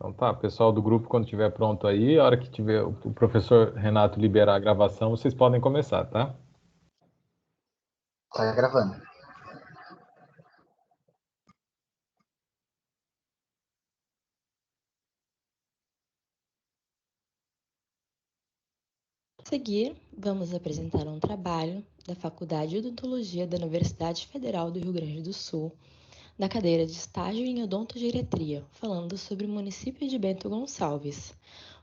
Então tá, pessoal do grupo, quando estiver pronto aí, a hora que tiver o professor Renato liberar a gravação, vocês podem começar, tá? Tá gravando. A seguir, vamos apresentar um trabalho da Faculdade de Odontologia da Universidade Federal do Rio Grande do Sul, da cadeira de Estágio em Odontogeriatria, falando sobre o município de Bento Gonçalves.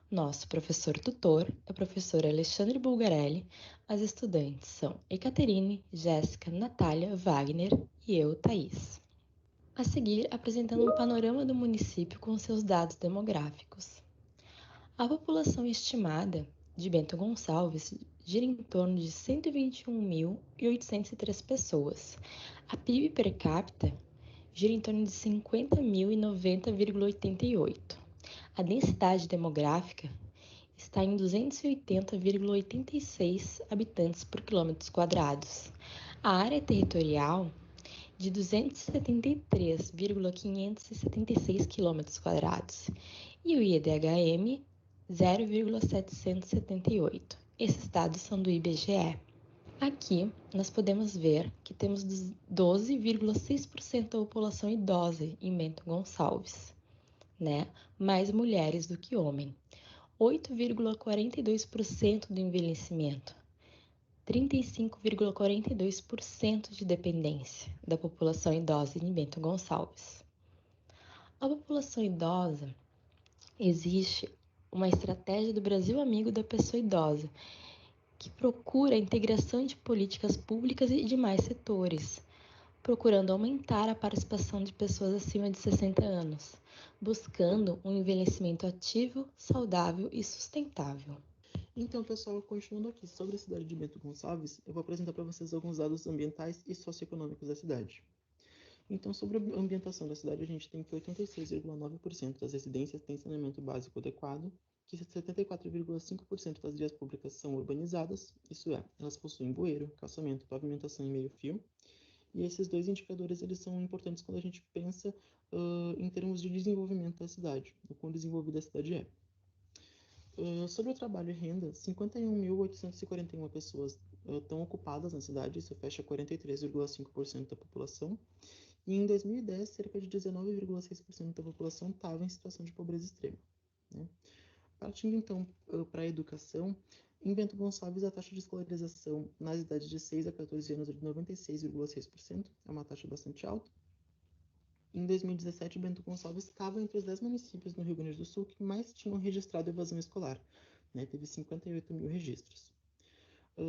Nosso professor tutor é o professor Alexandre Bulgarelli. As estudantes são Ekaterine, Jéssica, Natália, Wagner e eu, Thaís. A seguir, apresentando um panorama do município com seus dados demográficos. A população estimada de Bento Gonçalves gira em torno de 121.803 pessoas. A PIB per capita gira em torno de 50.090,88. A densidade demográfica está em 280,86 habitantes por quilômetros quadrados. A área territorial de 273,576 quilômetros quadrados e o IDHM 0,778. Esses dados são do IBGE. Aqui nós podemos ver que temos 12,6% da população idosa em Bento Gonçalves, mais mulheres do que homens. 8,42% do envelhecimento, 35,42% de dependência da população idosa em Bento Gonçalves. A população idosa, existe uma estratégia do Brasil Amigo da Pessoa Idosa, que procura a integração de políticas públicas e demais setores, procurando aumentar a participação de pessoas acima de 60 anos, buscando um envelhecimento ativo, saudável e sustentável. Então, pessoal, continuando aqui sobre a cidade de Bento Gonçalves, eu vou apresentar para vocês alguns dados ambientais e socioeconômicos da cidade. Então, sobre a ambientação da cidade, a gente tem que 86,9% das residências têm saneamento básico adequado, que 74,5% das vias públicas são urbanizadas, isso é, elas possuem bueiro, calçamento, pavimentação e meio-fio. E esses dois indicadores eles são importantes quando a gente pensa em termos de desenvolvimento da cidade, o quão desenvolvida a cidade é. Sobre o trabalho e renda, 51.841 pessoas estão ocupadas na cidade, isso fecha 43,5% da população. E em 2010, cerca de 19,6% da população estava em situação de pobreza extrema. Né? Partindo então para a educação, em Bento Gonçalves a taxa de escolarização nas idades de 6 a 14 anos é de 96,6%, é uma taxa bastante alta. Em 2017, Bento Gonçalves estava entre os 10 municípios no Rio Grande do Sul que mais tinham registrado evasão escolar, teve 58 mil registros.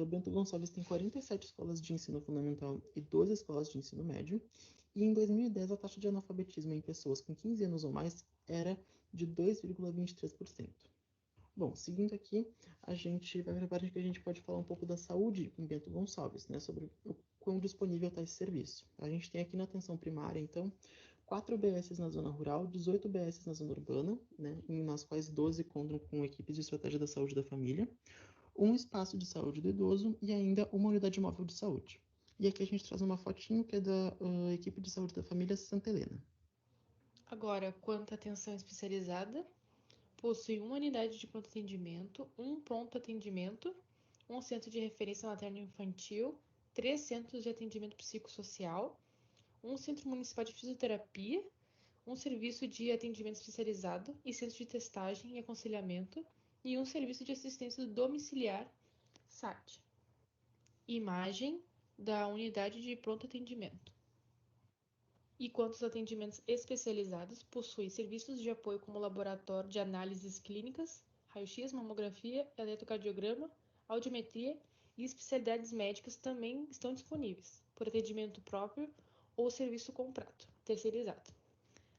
Bento Gonçalves tem 47 escolas de ensino fundamental e 12 escolas de ensino médio, e em 2010 a taxa de analfabetismo em pessoas com 15 anos ou mais era de 2,23%. Bom, seguindo aqui, a gente vai para a parte que a gente pode falar um pouco da saúde em Bento Gonçalves, sobre o quão disponível está esse serviço. A gente tem aqui na atenção primária, então, 4 UBSs na zona rural, 18 UBSs na zona urbana, nas quais 12 contam com equipes de estratégia da saúde da família, um espaço de saúde do idoso e ainda uma unidade móvel de saúde. E aqui a gente traz uma fotinho que é da equipe de saúde da família Santa Helena. Agora, quanto à atenção especializada, possui uma unidade de pronto atendimento, um pronto atendimento, um centro de referência materno-infantil, 3 centros de atendimento psicossocial, um centro municipal de fisioterapia, um serviço de atendimento especializado e centro de testagem e aconselhamento e um serviço de assistência domiciliar, SAT. Imagem da unidade de pronto atendimento. E quanto aos atendimentos especializados, possui serviços de apoio como laboratório de análises clínicas, raio-x, mamografia, eletrocardiograma, audiometria e especialidades médicas também estão disponíveis, por atendimento próprio ou serviço comprado, terceirizado.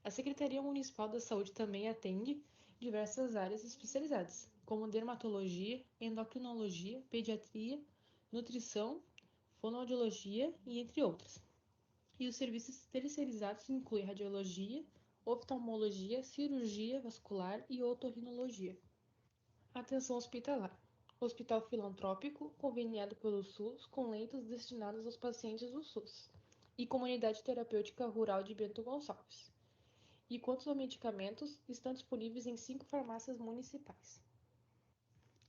A Secretaria Municipal da Saúde também atende diversas áreas especializadas, como dermatologia, endocrinologia, pediatria, nutrição, fonoaudiologia e entre outras. E os serviços terceirizados incluem radiologia, oftalmologia, cirurgia vascular e otorrinologia. Atenção hospitalar. Hospital filantrópico, conveniado pelo SUS, com leitos destinados aos pacientes do SUS. E Comunidade Terapêutica Rural de Bento Gonçalves. E quantos medicamentos estão disponíveis em 5 farmácias municipais?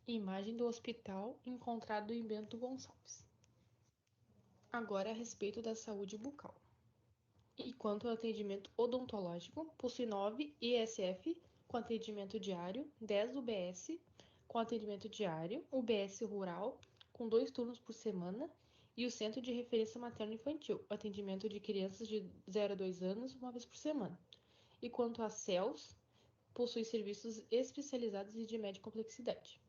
Imagem do hospital encontrado em Bento Gonçalves. Agora a respeito da saúde bucal. E quanto ao atendimento odontológico, possui 9 ISF com atendimento diário, 10 UBS com atendimento diário, UBS rural com 2 turnos por semana e o Centro de Referência Materno-Infantil, atendimento de crianças de 0 a 2 anos, uma vez por semana. E quanto a CELS, possui serviços especializados e de média complexidade.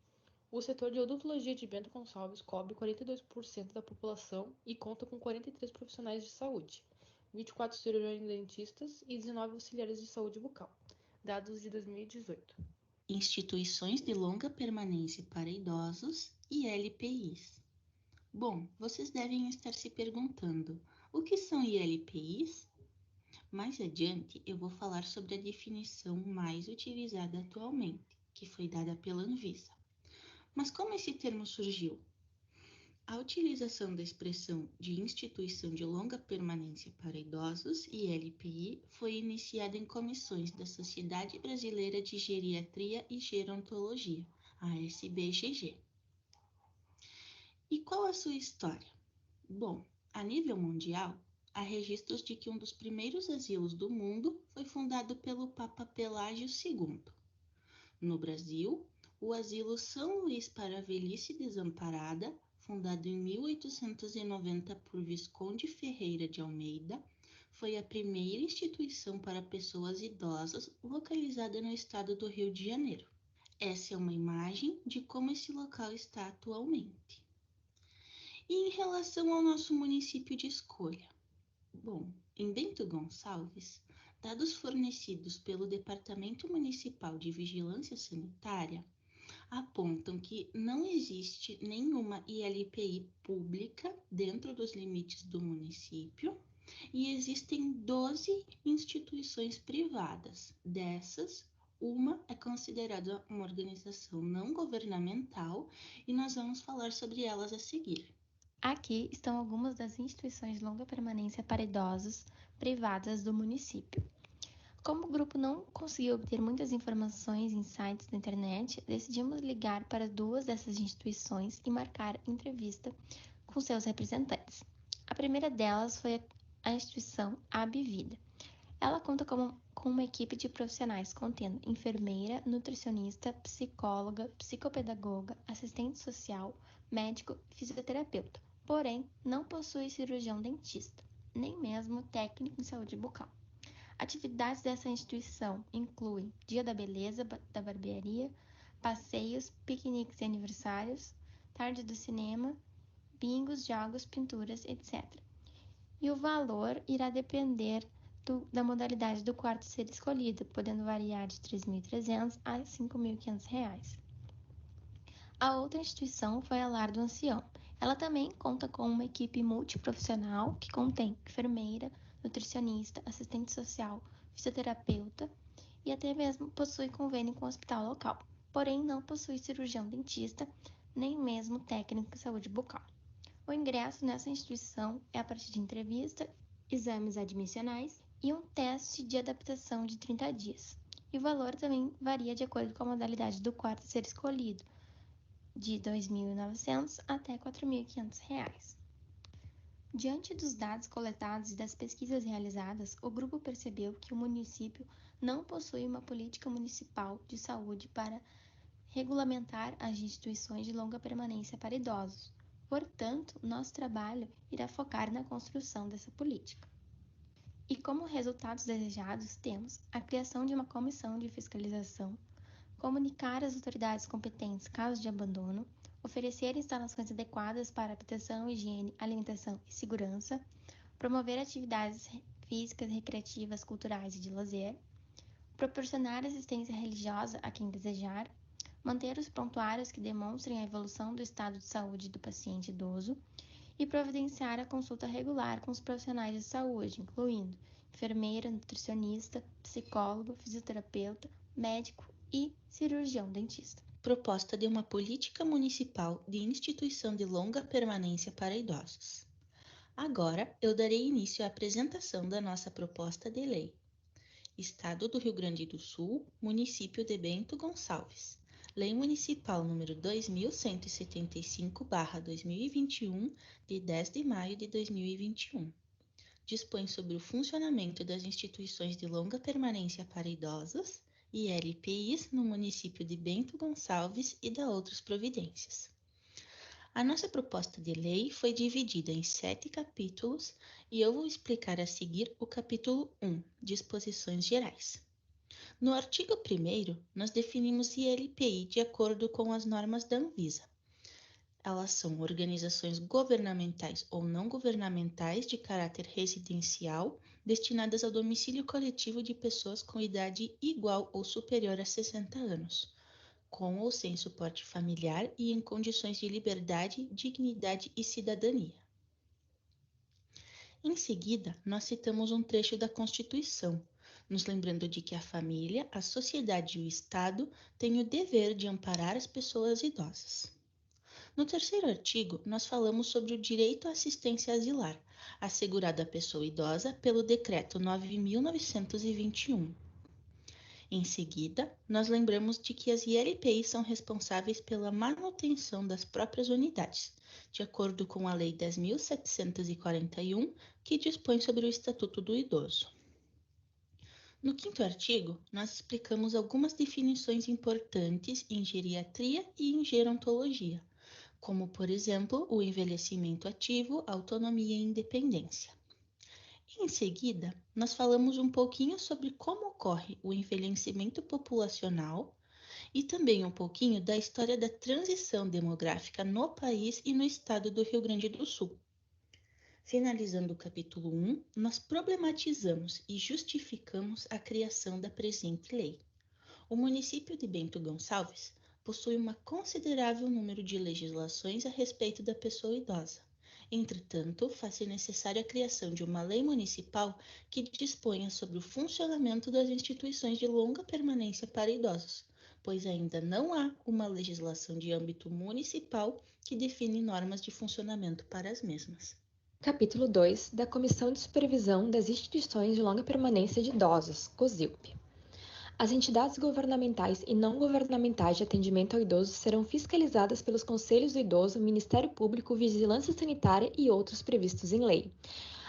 O setor de odontologia de Bento Gonçalves cobre 42% da população e conta com 43 profissionais de saúde, 24 cirurgiões dentistas e 19 auxiliares de saúde bucal, dados de 2018. Instituições de longa permanência para idosos e LPIs. Bom, vocês devem estar se perguntando, o que são ILPIs? Mais adiante, eu vou falar sobre a definição mais utilizada atualmente, que foi dada pela Anvisa. Mas como esse termo surgiu? A utilização da expressão de instituição de longa permanência para idosos, ILPI, foi iniciada em comissões da Sociedade Brasileira de Geriatria e Gerontologia, a SBGG. E qual a sua história? Bom, a nível mundial, há registros de que um dos primeiros asilos do mundo foi fundado pelo Papa Pelágio II. No Brasil, o Asilo São Luís para a Velhice Desamparada, fundado em 1890 por Visconde Ferreira de Almeida, foi a primeira instituição para pessoas idosas localizada no estado do Rio de Janeiro. Essa é uma imagem de como esse local está atualmente. E em relação ao nosso município de escolha? Bom, em Bento Gonçalves, dados fornecidos pelo Departamento Municipal de Vigilância Sanitária apontam que não existe nenhuma ILPI pública dentro dos limites do município e existem 12 instituições privadas. Dessas, uma é considerada uma organização não governamental e nós vamos falar sobre elas a seguir. Aqui estão algumas das instituições de longa permanência para idosos privadas do município. Como o grupo não conseguiu obter muitas informações em sites da internet, decidimos ligar para 2 dessas instituições e marcar entrevista com seus representantes. A primeira delas foi a instituição Abvida. Ela conta com uma equipe de profissionais contendo enfermeira, nutricionista, psicóloga, psicopedagoga, assistente social, médico e fisioterapeuta. Porém, não possui cirurgião dentista, nem mesmo técnico em saúde bucal. Atividades dessa instituição incluem Dia da Beleza, da barbearia, passeios, piqueniques e aniversários, tarde do cinema, bingos, jogos, pinturas, etc. E o valor irá depender da modalidade do quarto ser escolhido, podendo variar de R$ 3.300 a R$ 5.500. A outra instituição foi a Lar do Ancião. Ela também conta com uma equipe multiprofissional que contém enfermeira, nutricionista, assistente social, fisioterapeuta e até mesmo possui convênio com o hospital local. Porém, não possui cirurgião dentista, nem mesmo técnico em saúde bucal. O ingresso nessa instituição é a partir de entrevista, exames admissionais e um teste de adaptação de 30 dias. E o valor também varia de acordo com a modalidade do quarto a ser escolhido, de R$ 2.900 até R$ 4.500. Diante dos dados coletados e das pesquisas realizadas, o grupo percebeu que o município não possui uma política municipal de saúde para regulamentar as instituições de longa permanência para idosos. Portanto, nosso trabalho irá focar na construção dessa política. E como resultados desejados, temos a criação de uma comissão de fiscalização, comunicar às autoridades competentes casos de abandono, oferecer instalações adequadas para habitação, higiene, alimentação e segurança, promover atividades físicas, recreativas, culturais e de lazer, proporcionar assistência religiosa a quem desejar, manter os prontuários que demonstrem a evolução do estado de saúde do paciente idoso e providenciar a consulta regular com os profissionais de saúde, incluindo enfermeira, nutricionista, psicólogo, fisioterapeuta, médico e cirurgião dentista. Proposta de uma política municipal de instituição de longa permanência para idosos. Agora, eu darei início à apresentação da nossa proposta de lei. Estado do Rio Grande do Sul, Município de Bento Gonçalves. Lei Municipal número 2175/2021, de 10 de maio de 2021. Dispõe sobre o funcionamento das instituições de longa permanência para idosos, ILPIs, no município de Bento Gonçalves e dá outras providências. A nossa proposta de lei foi dividida em 7 capítulos e eu vou explicar a seguir o capítulo 1, Disposições Gerais. No artigo 1º, nós definimos ILPI de acordo com as normas da Anvisa. Elas são organizações governamentais ou não governamentais de caráter residencial, destinadas ao domicílio coletivo de pessoas com idade igual ou superior a 60 anos, com ou sem suporte familiar e em condições de liberdade, dignidade e cidadania. Em seguida, nós citamos um trecho da Constituição, nos lembrando de que a família, a sociedade e o Estado têm o dever de amparar as pessoas idosas. No 3º artigo, nós falamos sobre o direito à assistência asilar, assegurado à pessoa idosa pelo Decreto 9.921. Em seguida, nós lembramos de que as ILPIs são responsáveis pela manutenção das próprias unidades, de acordo com a Lei 10.741, que dispõe sobre o Estatuto do Idoso. No 5º artigo, nós explicamos algumas definições importantes em geriatria e em gerontologia, como, por exemplo, o envelhecimento ativo, autonomia e independência. Em seguida, nós falamos um pouquinho sobre como ocorre o envelhecimento populacional e também um pouquinho da história da transição demográfica no país e no estado do Rio Grande do Sul. Finalizando o capítulo 1, nós problematizamos e justificamos a criação da presente lei. O município de Bento Gonçalves possui um considerável número de legislações a respeito da pessoa idosa. Entretanto, faz-se necessária a criação de uma lei municipal que disponha sobre o funcionamento das instituições de longa permanência para idosos, pois ainda não há uma legislação de âmbito municipal que define normas de funcionamento para as mesmas. Capítulo 2 da Comissão de Supervisão das Instituições de Longa Permanência de Idosos, COSILP. As entidades governamentais e não governamentais de atendimento ao idoso serão fiscalizadas pelos Conselhos do Idoso, Ministério Público, Vigilância Sanitária e outros previstos em lei.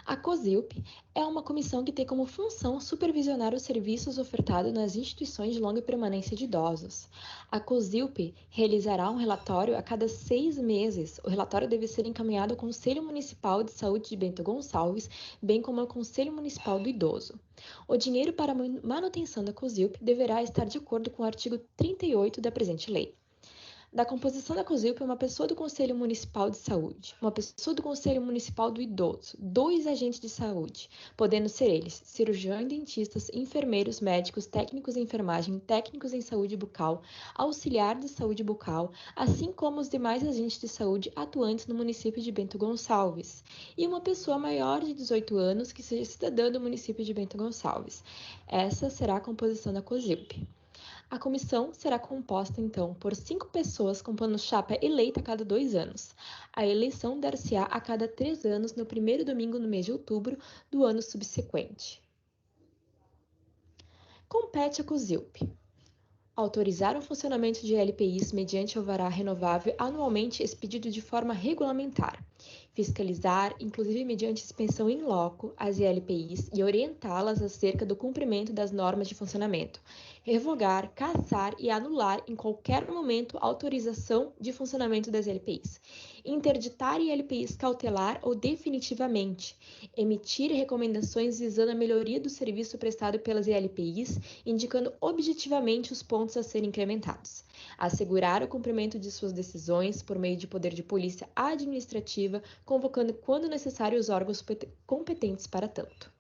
A COSILP é uma comissão que tem como função supervisionar os serviços ofertados nas instituições de longa permanência de idosos. A COSILP realizará um relatório a cada 6 meses. O relatório deve ser encaminhado ao Conselho Municipal de Saúde de Bento Gonçalves, bem como ao Conselho Municipal do Idoso. O dinheiro para a manutenção da COSILP deverá estar de acordo com o artigo 38 da presente lei. Da composição da COSILP, uma pessoa do Conselho Municipal de Saúde, uma pessoa do Conselho Municipal do Idoso, 2 agentes de saúde, podendo ser eles cirurgião e dentistas, enfermeiros, médicos, técnicos em enfermagem, técnicos em saúde bucal, auxiliar de saúde bucal, assim como os demais agentes de saúde atuantes no município de Bento Gonçalves, e uma pessoa maior de 18 anos que seja cidadã do município de Bento Gonçalves. Essa será a composição da COSILP. A comissão será composta, então, por 5 pessoas compondo chapa eleita a cada 2 anos. A eleição dar-se-á a cada 3 anos, no primeiro domingo no mês de outubro do ano subsequente. Compete à COSILP autorizar o funcionamento de LPIs mediante alvará renovável anualmente expedido de forma regulamentar, fiscalizar, inclusive mediante inspeção in loco, as LPIs e orientá-las acerca do cumprimento das normas de funcionamento, revogar, cassar e anular em qualquer momento a autorização de funcionamento das LPIs, interditar LPIs cautelar ou definitivamente, emitir recomendações visando a melhoria do serviço prestado pelas LPIs, indicando objetivamente os pontos a serem incrementados, assegurar o cumprimento de suas decisões por meio de poder de polícia administrativa, convocando quando necessário os órgãos competentes para tanto.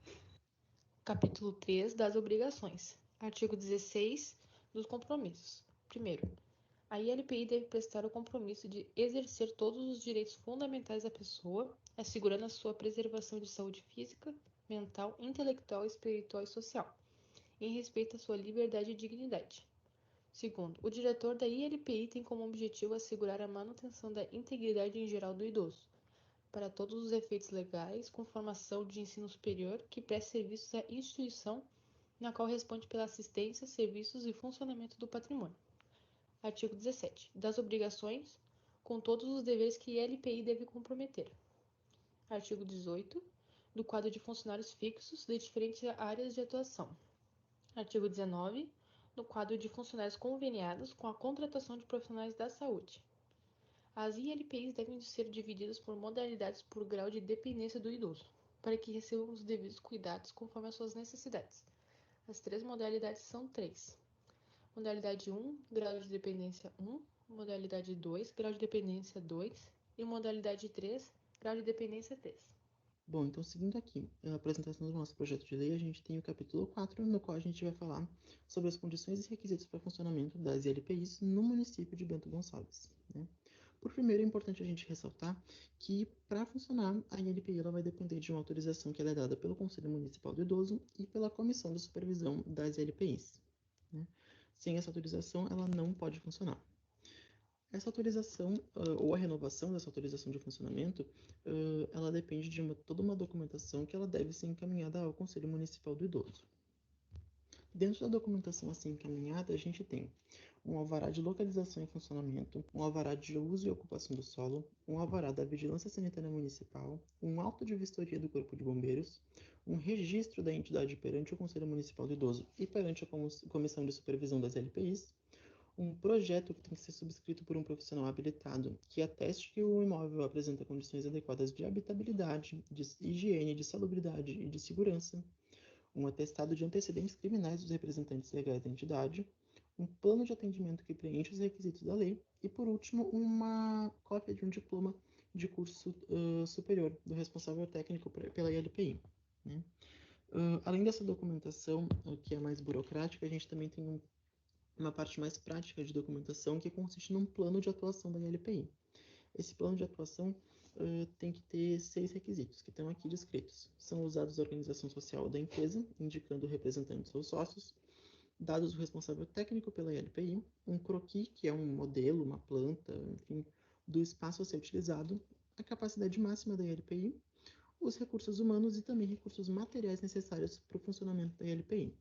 Capítulo 3 das obrigações. Artigo 16 dos compromissos. Primeiro, a ILPI deve prestar o compromisso de exercer todos os direitos fundamentais da pessoa, assegurando a sua preservação de saúde física, mental, intelectual, espiritual e social, em respeito à sua liberdade e dignidade. Segundo, o diretor da ILPI tem como objetivo assegurar a manutenção da integridade em geral do idoso, para todos os efeitos legais, com formação de ensino superior que preste serviços à instituição na qual responde pela assistência, serviços e funcionamento do patrimônio. Artigo 17. Das obrigações, com todos os deveres que a LPI deve comprometer. Artigo 18. Do quadro de funcionários fixos de diferentes áreas de atuação. Artigo 19. Do quadro de funcionários conveniados com a contratação de profissionais da saúde. As ILPIs devem ser divididas por modalidades por grau de dependência do idoso, para que recebam os devidos cuidados conforme as suas necessidades. As 3 modalidades são 3. Modalidade 1, grau de dependência 1, modalidade 2, grau de dependência 2 e modalidade 3, grau de dependência 3. Bom, então seguindo aqui a apresentação do nosso projeto de lei, a gente tem o capítulo 4, no qual a gente vai falar sobre as condições e requisitos para funcionamento das ILPIs no município de Bento Gonçalves, né? Por primeiro, é importante a gente ressaltar que, para funcionar, a ILPI ela vai depender de uma autorização que ela é dada pelo Conselho Municipal do Idoso e pela Comissão de Supervisão das ILPIs, né? Sem essa autorização, ela não pode funcionar. Essa autorização, ou a renovação dessa autorização de funcionamento, ela depende de toda uma documentação que ela deve ser encaminhada ao Conselho Municipal do Idoso. Dentro da documentação assim encaminhada, a gente tem um alvará de localização e funcionamento, um alvará de uso e ocupação do solo, um alvará da Vigilância Sanitária Municipal, um auto de vistoria do Corpo de Bombeiros, um registro da entidade perante o Conselho Municipal do Idoso e perante a Comissão de Supervisão das LPIs, um projeto que tem que ser subscrito por um profissional habilitado que ateste que o imóvel apresenta condições adequadas de habitabilidade, de higiene, de salubridade e de segurança, um atestado de antecedentes criminais dos representantes legais da entidade, um plano de atendimento que preenche os requisitos da lei e, por último, uma cópia de um diploma de curso superior do responsável técnico pela ILPI, né? Além dessa documentação, que é mais burocrática, a gente também tem uma parte mais prática de documentação que consiste num plano de atuação da ILPI. Esse plano de atuação tem que ter 6 requisitos, que estão aqui descritos. São usados a organização social da empresa, indicando o representante dos seus sócios, dados do responsável técnico pela ILPI, um croquis, que é um modelo, uma planta, enfim, do espaço a ser utilizado, a capacidade máxima da ILPI, os recursos humanos e também recursos materiais necessários para o funcionamento da ILPI.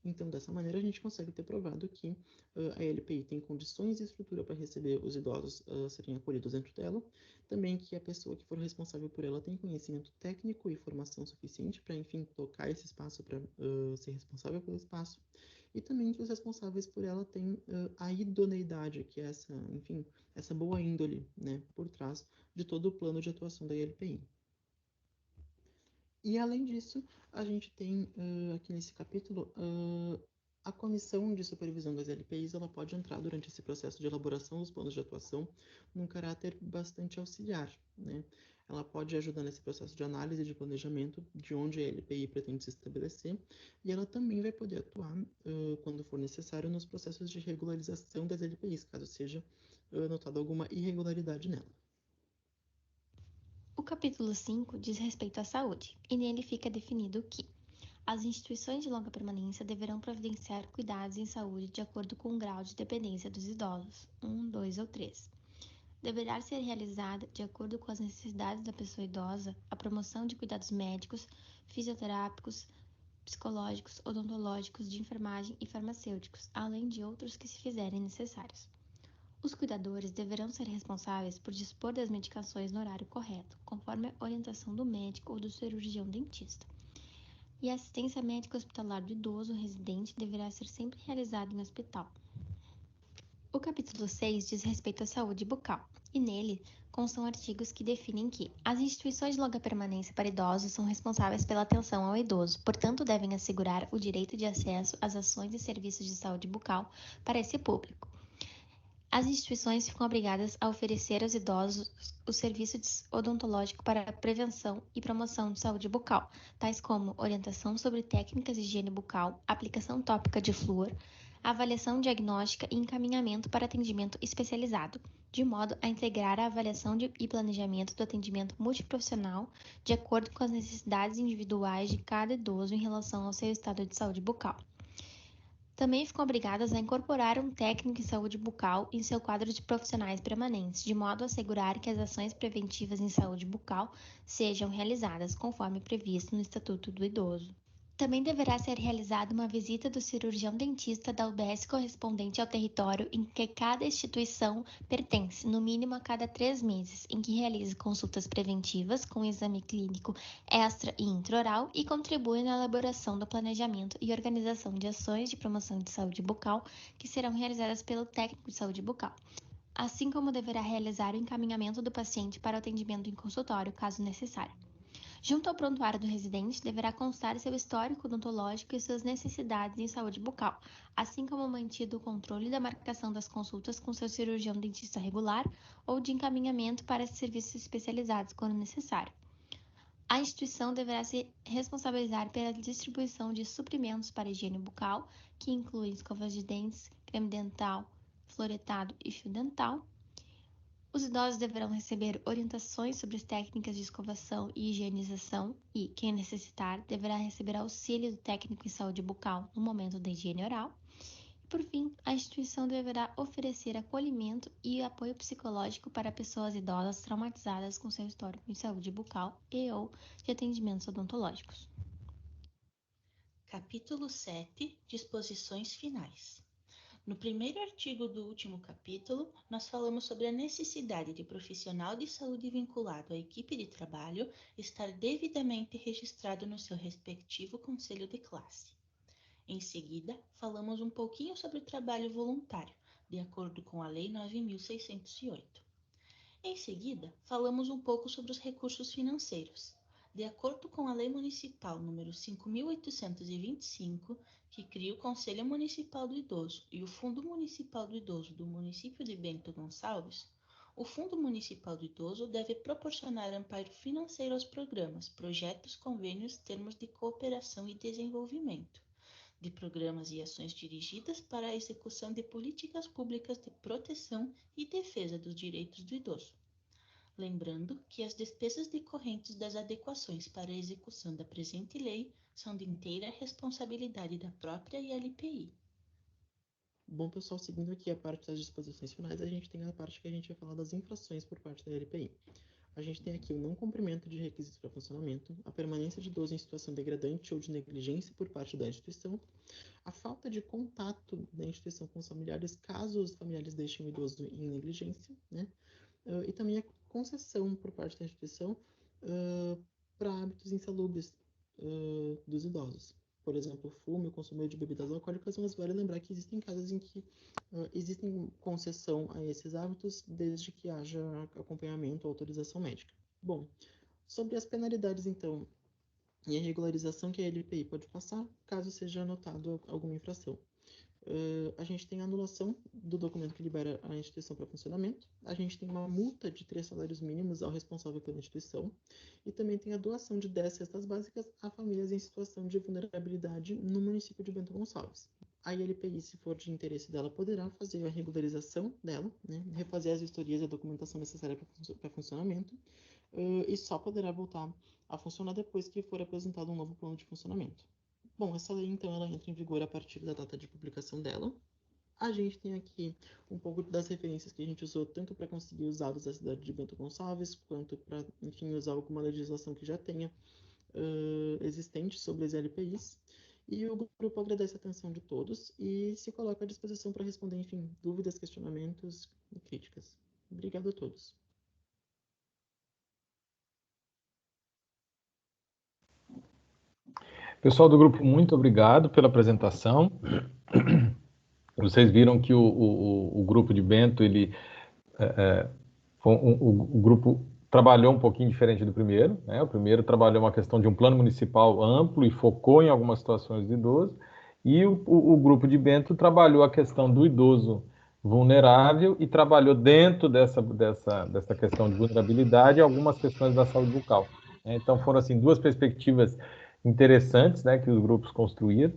Então, dessa maneira, a gente consegue ter provado que a LPI tem condições e estrutura para receber os idosos serem acolhidos dentro dela, também que a pessoa que for responsável por ela tem conhecimento técnico e formação suficiente para, enfim, tocar esse espaço, para ser responsável pelo espaço, e também que os responsáveis por ela têm a idoneidade, que é essa, enfim, essa boa índole, né, por trás de todo o plano de atuação da LPI. E, além disso, a gente tem aqui nesse capítulo a comissão de supervisão das LPIs, ela pode entrar durante esse processo de elaboração dos planos de atuação num caráter bastante auxiliar, né? Ela pode ajudar nesse processo de análise e de planejamento de onde a LPI pretende se estabelecer, e ela também vai poder atuar, quando for necessário, nos processos de regularização das LPIs, caso seja notada alguma irregularidade nela. O capítulo 5 diz respeito à saúde, e nele fica definido que as instituições de longa permanência deverão providenciar cuidados em saúde de acordo com o grau de dependência dos idosos, 1, 2 ou 3. Deverá ser realizada, de acordo com as necessidades da pessoa idosa, a promoção de cuidados médicos, fisioterápicos, psicológicos, odontológicos, de enfermagem e farmacêuticos, além de outros que se fizerem necessários. Os cuidadores deverão ser responsáveis por dispor das medicações no horário correto, conforme a orientação do médico ou do cirurgião dentista. E a assistência médica hospitalar do idoso residente deverá ser sempre realizada em hospital. O capítulo 6 diz respeito à saúde bucal, e nele constam artigos que definem que as instituições de longa permanência para idosos são responsáveis pela atenção ao idoso, portanto devem assegurar o direito de acesso às ações e serviços de saúde bucal para esse público. As instituições ficam obrigadas a oferecer aos idosos o serviço odontológico para a prevenção e promoção de saúde bucal, tais como orientação sobre técnicas de higiene bucal, aplicação tópica de flúor, avaliação diagnóstica e encaminhamento para atendimento especializado, de modo a integrar a avaliação e planejamento do atendimento multiprofissional de acordo com as necessidades individuais de cada idoso em relação ao seu estado de saúde bucal. Também ficam obrigadas a incorporar um técnico em saúde bucal em seu quadro de profissionais permanentes, de modo a assegurar que as ações preventivas em saúde bucal sejam realizadas conforme previsto no Estatuto do Idoso. Também deverá ser realizada uma visita do cirurgião dentista da UBS correspondente ao território em que cada instituição pertence, no mínimo a cada 3 meses, em que realize consultas preventivas com exame clínico extra e intraoral e contribui na elaboração do planejamento e organização de ações de promoção de saúde bucal que serão realizadas pelo técnico de saúde bucal, assim como deverá realizar o encaminhamento do paciente para o atendimento em consultório, caso necessário. Junto ao prontuário do residente, deverá constar seu histórico odontológico e suas necessidades em saúde bucal, assim como mantido o controle da marcação das consultas com seu cirurgião dentista regular ou de encaminhamento para serviços especializados, quando necessário. A instituição deverá se responsabilizar pela distribuição de suprimentos para higiene bucal, que incluem escovas de dentes, creme dental, fluoretado e fio dental. Os idosos deverão receber orientações sobre as técnicas de escovação e higienização e, quem necessitar, deverá receber auxílio do técnico em saúde bucal no momento da higiene oral. E, por fim, a instituição deverá oferecer acolhimento e apoio psicológico para pessoas idosas traumatizadas com seu histórico em saúde bucal e ou de atendimentos odontológicos. Capítulo 7. Disposições finais. No primeiro artigo do último capítulo, nós falamos sobre a necessidade de profissional de saúde vinculado à equipe de trabalho estar devidamente registrado no seu respectivo conselho de classe. Em seguida, falamos um pouquinho sobre o trabalho voluntário, de acordo com a Lei 9.608. Em seguida, falamos um pouco sobre os recursos financeiros. De acordo com a Lei Municipal número 5.825, que cria o Conselho Municipal do Idoso e o Fundo Municipal do Idoso do município de Bento Gonçalves, o Fundo Municipal do Idoso deve proporcionar amparo financeiro aos programas, projetos, convênios, termos de cooperação e desenvolvimento, de programas e ações dirigidas para a execução de políticas públicas de proteção e defesa dos direitos do idoso. Lembrando que as despesas decorrentes das adequações para a execução da presente lei são de inteira responsabilidade da própria ILPI. Bom, pessoal, seguindo aqui a parte das disposições finais, a gente tem a parte que a gente vai falar das infrações por parte da ILPI. A gente tem aqui o não cumprimento de requisitos para funcionamento, a permanência de idoso em situação degradante ou de negligência por parte da instituição, a falta de contato da instituição com os familiares, caso os familiares deixem o idoso em negligência, né? E também a concessão por parte da instituição para hábitos insalubres dos idosos. Por exemplo, fumo e consumo de bebidas alcoólicas, mas vale lembrar que existem casos em que existem concessão a esses hábitos desde que haja acompanhamento ou autorização médica. Bom, sobre as penalidades, então, e a regularização que a LPI pode passar, caso seja anotado alguma infração. A gente tem a anulação do documento que libera a instituição para funcionamento, a gente tem uma multa de 3 salários mínimos ao responsável pela instituição, e também tem a doação de 10 cestas básicas a famílias em situação de vulnerabilidade no município de Bento Gonçalves. A ILPI, se for de interesse dela, poderá fazer a regularização dela, né, refazer as vistorias e a documentação necessária para funcionamento, e só poderá voltar a funcionar depois que for apresentado um novo plano de funcionamento. Bom, essa lei, então, ela entra em vigor a partir da data de publicação dela. A gente tem aqui um pouco das referências que a gente usou, tanto para conseguir os dados da cidade de Bento Gonçalves, quanto para, enfim, usar alguma legislação que já tenha existente sobre as LPIs. E o grupo agradece a atenção de todos e se coloca à disposição para responder, enfim, dúvidas, questionamentos e críticas. Obrigado a todos. Pessoal do grupo, muito obrigado pela apresentação. Vocês viram que o grupo de Bento, o grupo trabalhou um pouquinho diferente do primeiro, né? O primeiro trabalhou uma questão de um plano municipal amplo e focou em algumas situações do idoso, e o grupo de Bento trabalhou a questão do idoso vulnerável e trabalhou dentro dessa questão de vulnerabilidade algumas questões da saúde bucal. Então foram assim duas perspectivas interessantes, né, que os grupos construíram.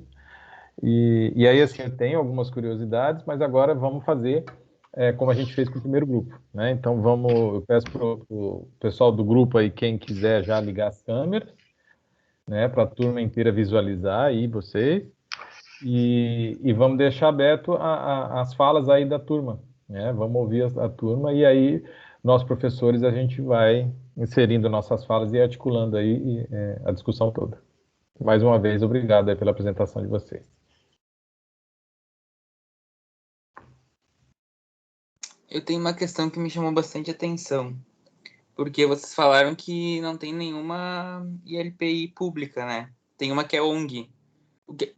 E aí, assim, eu tenho algumas curiosidades, mas agora vamos fazer como a gente fez com o primeiro grupo, né? Então, eu peço para o pessoal do grupo aí, quem quiser já ligar as câmeras, né, para a turma inteira visualizar aí vocês, e vamos deixar aberto as falas aí da turma, né? Vamos ouvir a turma, e aí, nós professores, a gente vai inserindo nossas falas e articulando aí a discussão toda. Mais uma vez, obrigado aí pela apresentação de vocês. Eu tenho uma questão que me chamou bastante atenção, porque vocês falaram que não tem nenhuma ILPI pública, né? Tem uma que é ONG.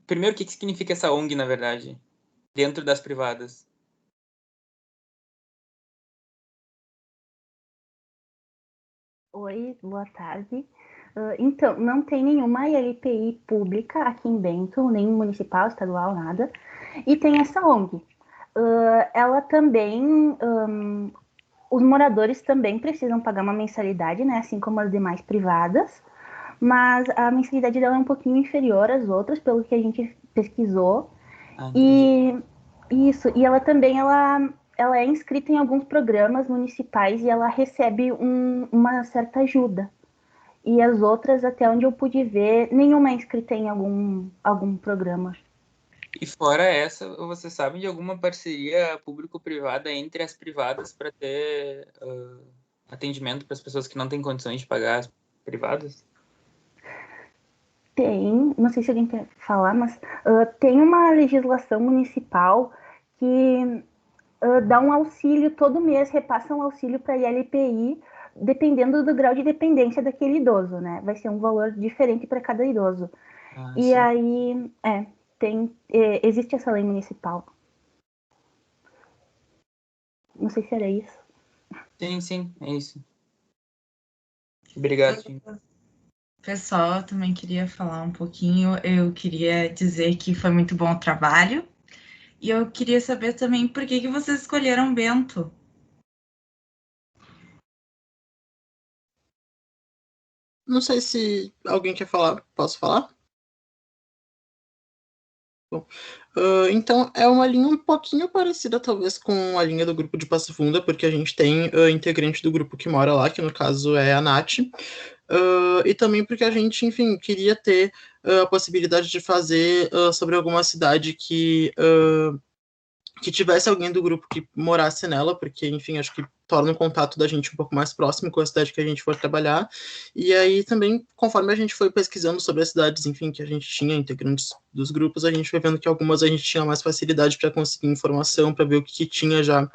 Primeiro, o que significa essa ONG, na verdade, dentro das privadas? Oi, boa tarde. Então, não tem nenhuma ILPI pública aqui em Bento, nem municipal, estadual, nada. E tem essa ONG. Ela também, os moradores também precisam pagar uma mensalidade, né, assim como as demais privadas, mas a mensalidade dela é um pouquinho inferior às outras, pelo que a gente pesquisou. E ela também, ela é inscrita em alguns programas municipais e ela recebe uma certa ajuda. E as outras, até onde eu pude ver, nenhuma é inscrita em algum programa. E fora essa, você sabe de alguma parceria público-privada entre as privadas para ter atendimento para as pessoas que não têm condições de pagar as privadas? Tem, não sei se alguém quer falar, mas tem uma legislação municipal que dá um auxílio todo mês, repassa um auxílio para a ILPI, dependendo do grau de dependência daquele idoso, né? Vai ser um valor diferente para cada idoso. E sim. aí, existe essa lei municipal. Não sei se era isso. Sim, é isso. Obrigado, Tim. Pessoal, eu também queria falar um pouquinho. Eu queria dizer que foi muito bom o trabalho. E eu queria saber também por que vocês escolheram Bento. Não sei se alguém quer falar. Posso falar? Bom, então é uma linha um pouquinho parecida, talvez, com a linha do grupo de Passo Funda, porque a gente tem integrante do grupo que mora lá, que no caso é a Nath, e também porque a gente, enfim, queria ter a possibilidade de fazer sobre alguma cidade que tivesse alguém do grupo que morasse nela, porque, enfim, acho que torna o contato da gente um pouco mais próximo com a cidade que a gente for trabalhar. E aí também, conforme a gente foi pesquisando sobre as cidades, enfim, que a gente tinha integrantes dos grupos, a gente foi vendo que algumas a gente tinha mais facilidade para conseguir informação, para ver o que tinha já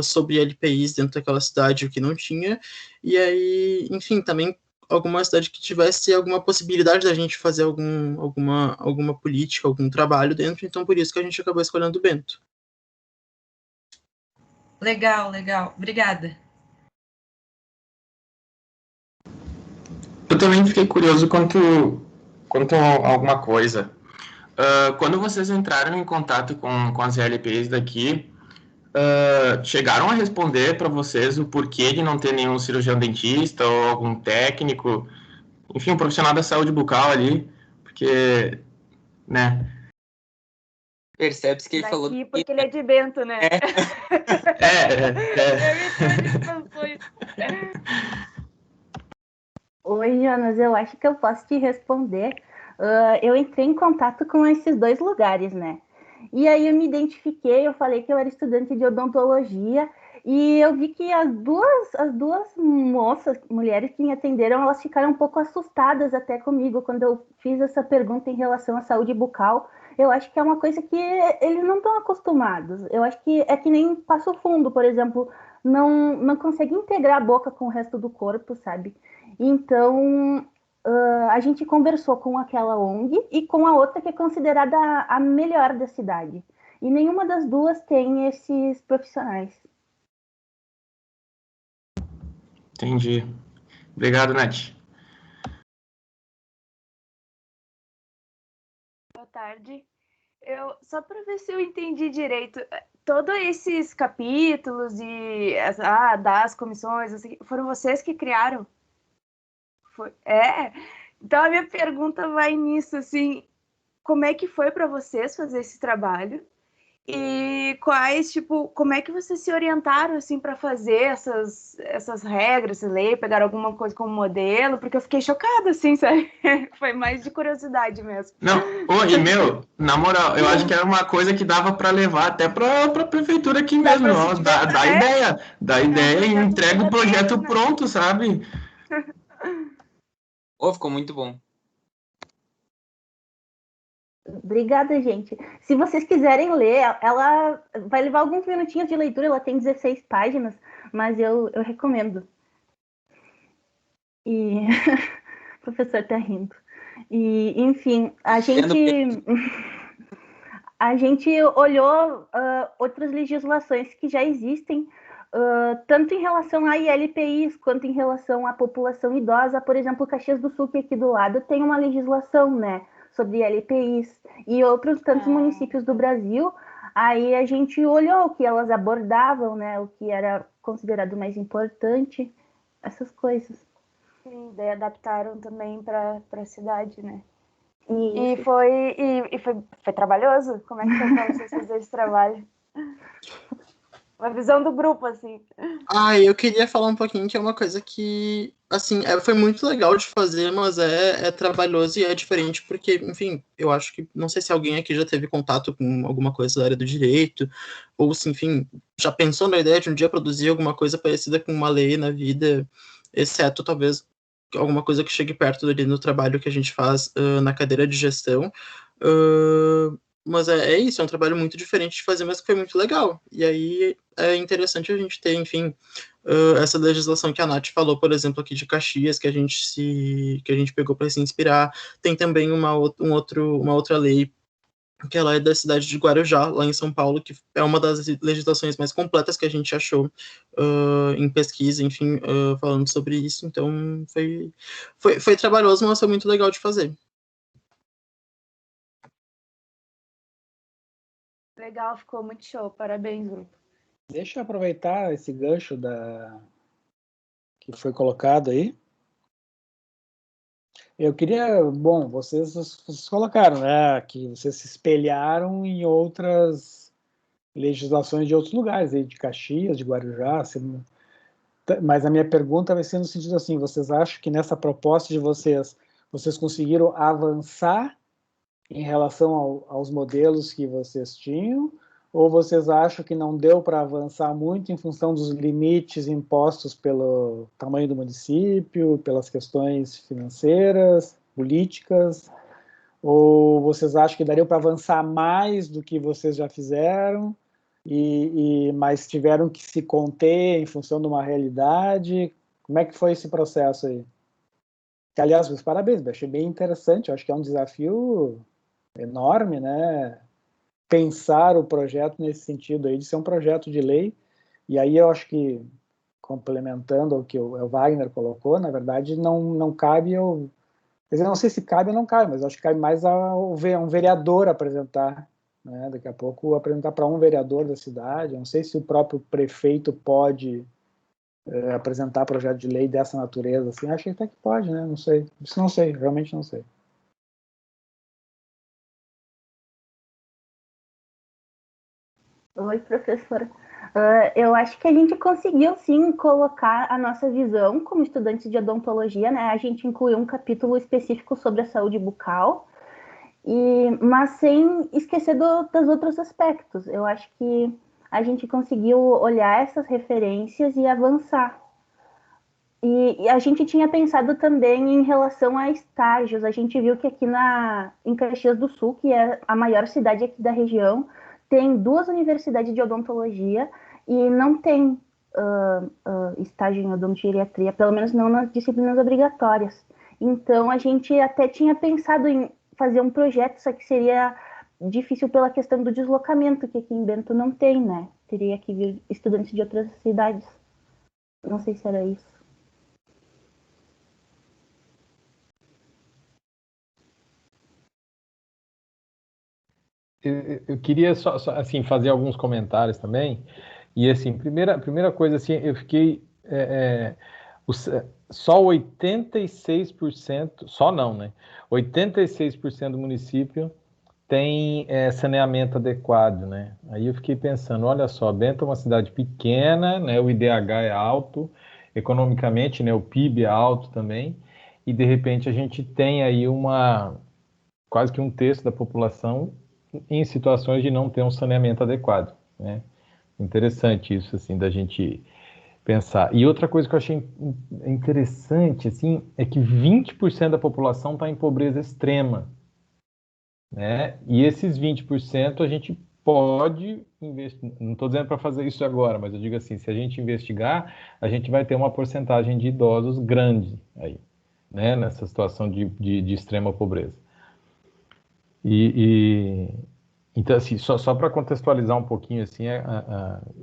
sobre LPIs dentro daquela cidade, o que não tinha. E aí, enfim, também alguma cidade que tivesse alguma possibilidade da gente fazer alguma política, algum trabalho dentro, então por isso que a gente acabou escolhendo o Bento. Legal. Obrigada. Eu também fiquei curioso quanto a alguma coisa. Quando vocês entraram em contato com as LPs daqui, chegaram a responder para vocês o porquê de não ter nenhum cirurgião dentista ou algum técnico, enfim, um profissional da saúde bucal ali, porque, né? Percebe-se que ele falou... Porque ele é de Bento, né? Oi, Jonas, eu acho que eu posso te responder. Eu entrei em contato com esses dois lugares, né? E aí eu me identifiquei, eu falei que eu era estudante de odontologia e eu vi que as duas mulheres que me atenderam, elas ficaram um pouco assustadas até comigo quando eu fiz essa pergunta em relação à saúde bucal. Eu acho que é uma coisa que eles não estão acostumados. Eu acho que é que nem Passo Fundo, por exemplo, não consegue integrar a boca com o resto do corpo, sabe? Então, a gente conversou com aquela ONG e com a outra que é considerada a melhor da cidade. E nenhuma das duas tem esses profissionais. Entendi. Obrigado, Nath. Boa tarde. Só para ver se eu entendi direito, todos esses capítulos das comissões, foram vocês que criaram? Então a minha pergunta vai nisso, assim, como é que foi para vocês fazer esse trabalho? E como é que vocês se orientaram, assim, para fazer essas regras, essa lei, pegaram alguma coisa como modelo? Porque eu fiquei chocada, assim, sabe? Foi mais de curiosidade mesmo. Não, na moral, eu acho que era uma coisa que dava para levar até para a prefeitura aqui mesmo, dá ideia e entrega o projeto pronto, sabe? Ficou muito bom. Obrigada, gente. Se vocês quiserem ler, ela vai levar alguns minutinhos de leitura, ela tem 16 páginas, mas eu recomendo. E o professor tá rindo. E, enfim, a gente olhou outras legislações que já existem, tanto em relação a ILPIs, quanto em relação à população idosa. Por exemplo, Caxias do Sul, que aqui do lado, tem uma legislação, né, sobre ILPIs, e outros tantos municípios do Brasil. Aí a gente olhou o que elas abordavam, né, o que era considerado mais importante, essas coisas. Sim, daí adaptaram também para a cidade, né? E foi trabalhoso? Como é que foi para vocês fazer esse trabalho? Uma visão do grupo, assim. Eu queria falar um pouquinho que é uma coisa que, assim, foi muito legal de fazer, mas é trabalhoso e é diferente, porque, enfim, eu acho que, não sei se alguém aqui já teve contato com alguma coisa da área do direito, ou se, enfim, já pensou na ideia de um dia produzir alguma coisa parecida com uma lei na vida, exceto, talvez, alguma coisa que chegue perto ali no trabalho que a gente faz na cadeira de gestão. Mas é isso, é um trabalho muito diferente de fazer, mas que foi muito legal. E aí é interessante a gente ter, enfim, essa legislação que a Nath falou, por exemplo, aqui de Caxias, que a gente pegou para se inspirar. Tem também uma outra lei, que ela é da cidade de Guarujá, lá em São Paulo, que é uma das legislações mais completas que a gente achou em pesquisa, enfim, falando sobre isso. Então, foi trabalhoso, mas foi muito legal de fazer. Legal, ficou muito show. Parabéns, grupo. Deixa eu aproveitar esse gancho que foi colocado aí. Eu queria, bom, vocês colocaram, né, que vocês se espelharam em outras legislações de outros lugares, aí de Caxias, de Guarujá, mas a minha pergunta vai ser no sentido assim, vocês acham que nessa proposta de vocês conseguiram avançar em relação aos modelos que vocês tinham, ou vocês acham que não deu para avançar muito em função dos limites impostos pelo tamanho do município, pelas questões financeiras, políticas, ou vocês acham que daria para avançar mais do que vocês já fizeram, mas tiveram que se conter em função de uma realidade? Como é que foi esse processo aí? Que, aliás, meus parabéns, achei bem interessante, eu acho que é um desafio enorme, né? Pensar o projeto nesse sentido aí, de ser um projeto de lei, e aí eu acho que, complementando o que o Wagner colocou, na verdade, não cabe, quer dizer, não sei se cabe ou não cabe, mas acho que cabe mais a um vereador apresentar, né? Daqui a pouco apresentar para um vereador da cidade, eu não sei se o próprio prefeito pode apresentar projeto de lei dessa natureza, assim, acho que até que pode, né? Não sei, isso não sei, realmente não sei. Oi, professora. Eu acho que a gente conseguiu, sim, colocar a nossa visão como estudantes de odontologia, né? A gente incluiu um capítulo específico sobre a saúde bucal, mas sem esquecer dos outros aspectos. Eu acho que a gente conseguiu olhar essas referências e avançar. E a gente tinha pensado também em relação a estágios. A gente viu que aqui em Caxias do Sul, que é a maior cidade aqui da região, tem 2 universidades de odontologia e não tem estágio em odontogeriatria, pelo menos não nas disciplinas obrigatórias. Então, a gente até tinha pensado em fazer um projeto, só que seria difícil pela questão do deslocamento, que aqui em Bento não tem, né? Teria que vir estudantes de outras cidades. Não sei se era isso. Eu queria só assim, fazer alguns comentários também. E assim, primeira coisa, assim, eu fiquei só 86%, só não, né? 86% do município tem saneamento adequado, né? Aí eu fiquei pensando, olha só, Bento é uma cidade pequena, né? O IDH é alto, economicamente, né? O PIB é alto também, e de repente a gente tem aí quase que 1/3 da população em situações de não ter um saneamento adequado, né? Interessante isso, assim, da gente pensar. E outra coisa que eu achei interessante, assim, é que 20% da população está em pobreza extrema. né? E esses 20% a gente pode investir, não estou dizendo para fazer isso agora, mas eu digo assim, se a gente investigar, a gente vai ter uma porcentagem de idosos grande aí, né? Nessa situação de extrema pobreza. Então, assim, só para contextualizar um pouquinho, assim,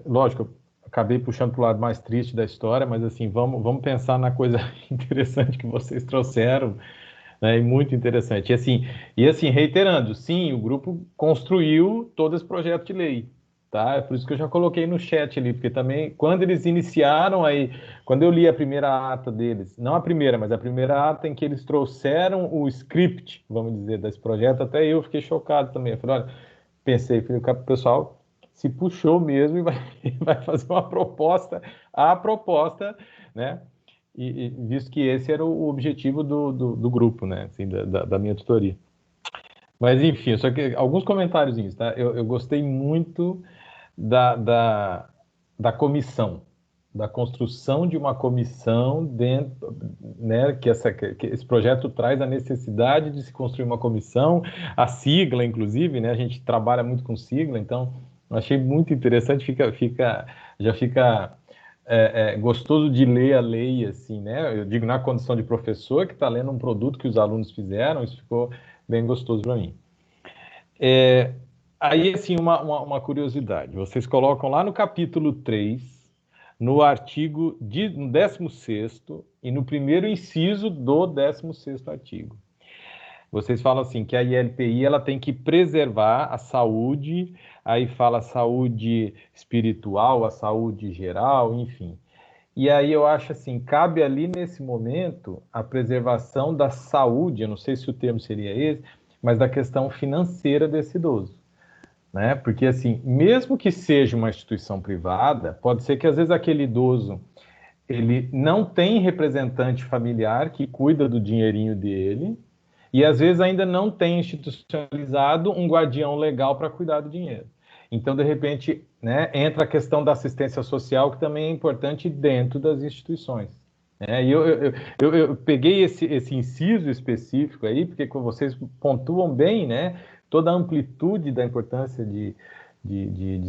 lógico, eu acabei puxando para o lado mais triste da história, mas, assim, vamos pensar na coisa interessante que vocês trouxeram, né, e muito interessante. E assim, reiterando, sim, o grupo construiu todo esse projeto de lei, tá? É por isso que eu já coloquei no chat ali, porque também, quando eles iniciaram aí, quando eu li a primeira ata deles, não a primeira, mas a primeira ata em que eles trouxeram o script, vamos dizer, desse projeto, até eu fiquei chocado também. Eu falei, olha, pensei, falei, o pessoal se puxou mesmo e vai fazer uma proposta, a proposta, né? E visto que esse era o objetivo do grupo, né? Assim, da minha tutoria. Mas, enfim, só que alguns comentáriozinhos, tá? Eu gostei muito da comissão, da construção de uma comissão dentro, né? Que esse projeto traz a necessidade de se construir uma comissão, a sigla, inclusive, né? A gente trabalha muito com sigla, então achei muito interessante, já fica gostoso de ler a lei, assim, né? Eu digo na condição de professor que está lendo um produto que os alunos fizeram, isso ficou bem gostoso para mim. Aí, assim, uma curiosidade. Vocês colocam lá no capítulo 3, no artigo no 16º e no primeiro inciso do 16º artigo. Vocês falam assim, que a ILPI ela tem que preservar a saúde, aí fala a saúde espiritual, a saúde geral, enfim. E aí eu acho assim, cabe ali nesse momento a preservação da saúde, eu não sei se o termo seria esse, mas da questão financeira desse idoso, né? Porque assim, mesmo que seja uma instituição privada, pode ser que às vezes aquele idoso, ele não tem representante familiar que cuida do dinheirinho dele, e às vezes ainda não tem institucionalizado um guardião legal para cuidar do dinheiro. Então, de repente, né, entra a questão da assistência social, que também é importante dentro das instituições. Né? E eu peguei esse inciso específico aí, porque vocês pontuam bem, né, toda a amplitude da importância de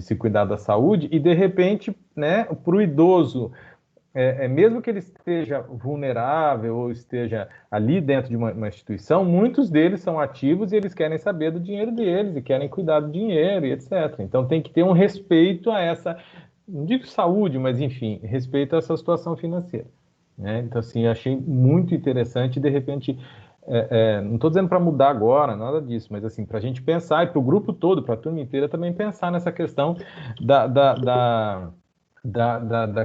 se cuidar da saúde, e de repente, né, para o idoso, mesmo que ele esteja vulnerável ou esteja ali dentro de uma instituição, muitos deles são ativos e eles querem saber do dinheiro deles e querem cuidar do dinheiro e etc. Então tem que ter um respeito a essa, não digo saúde, mas enfim, respeito a essa situação financeira. Né? Então, assim, eu achei muito interessante e de repente, não estou dizendo para mudar agora, nada disso, mas assim, para a gente pensar, e para o grupo todo, para a turma inteira também pensar nessa questão da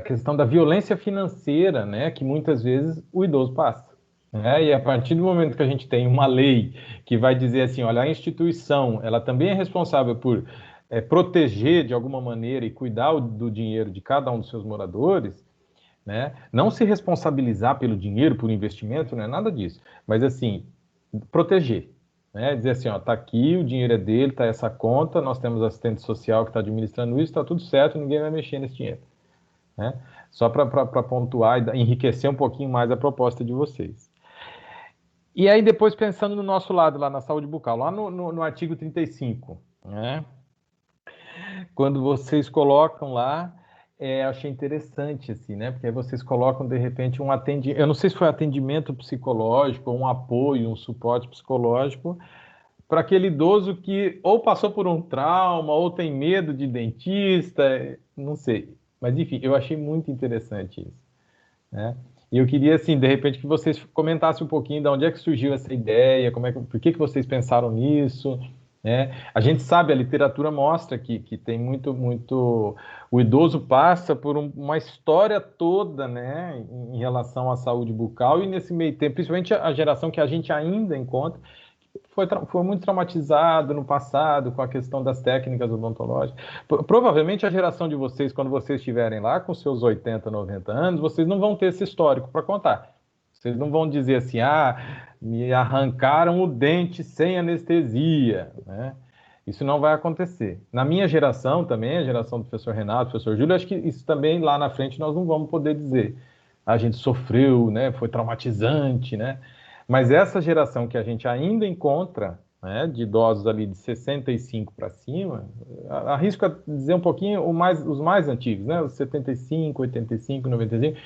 questão da violência financeira, né, que muitas vezes o idoso passa. Né? E a partir do momento que a gente tem uma lei que vai dizer assim, olha, a instituição, ela também é responsável por proteger de alguma maneira e cuidar do dinheiro de cada um dos seus moradores, né? Não se responsabilizar pelo dinheiro, por investimento, não é nada disso, mas assim, proteger. Né? Dizer assim, ó, tá aqui, o dinheiro é dele, tá essa conta, nós temos assistente social que está administrando isso, tá tudo certo, ninguém vai mexer nesse dinheiro. Né? Só para pontuar e enriquecer um pouquinho mais a proposta de vocês. E aí depois pensando no nosso lado, lá na saúde bucal, lá no artigo 35, né? Quando vocês colocam lá, achei interessante, assim, né? Porque aí vocês colocam, de repente, um atendimento, eu não sei se foi atendimento psicológico, um apoio, um suporte psicológico, para aquele idoso que ou passou por um trauma, ou tem medo de dentista, não sei. Mas, enfim, eu achei muito interessante isso. Né? E eu queria, assim, de repente, que vocês comentassem um pouquinho de onde é que surgiu essa ideia, por que vocês pensaram nisso, né? A gente sabe, a literatura mostra que tem muito... O idoso passa por uma história toda, né, em relação à saúde bucal, e nesse meio tempo, principalmente a geração que a gente ainda encontra, foi muito traumatizado no passado com a questão das técnicas odontológicas. Provavelmente a geração de vocês, quando vocês estiverem lá com seus 80, 90 anos, vocês não vão ter esse histórico para contar. Vocês não vão dizer assim, me arrancaram o dente sem anestesia, né? Isso não vai acontecer. Na minha geração também, a geração do professor Renato, do professor Júlio, acho que isso também lá na frente nós não vamos poder dizer. A gente sofreu, né? Foi traumatizante, né? Mas essa geração que a gente ainda encontra, né, de idosos ali de 65 para cima, arrisco a dizer um pouquinho os mais antigos, né, os 75, 85, 95,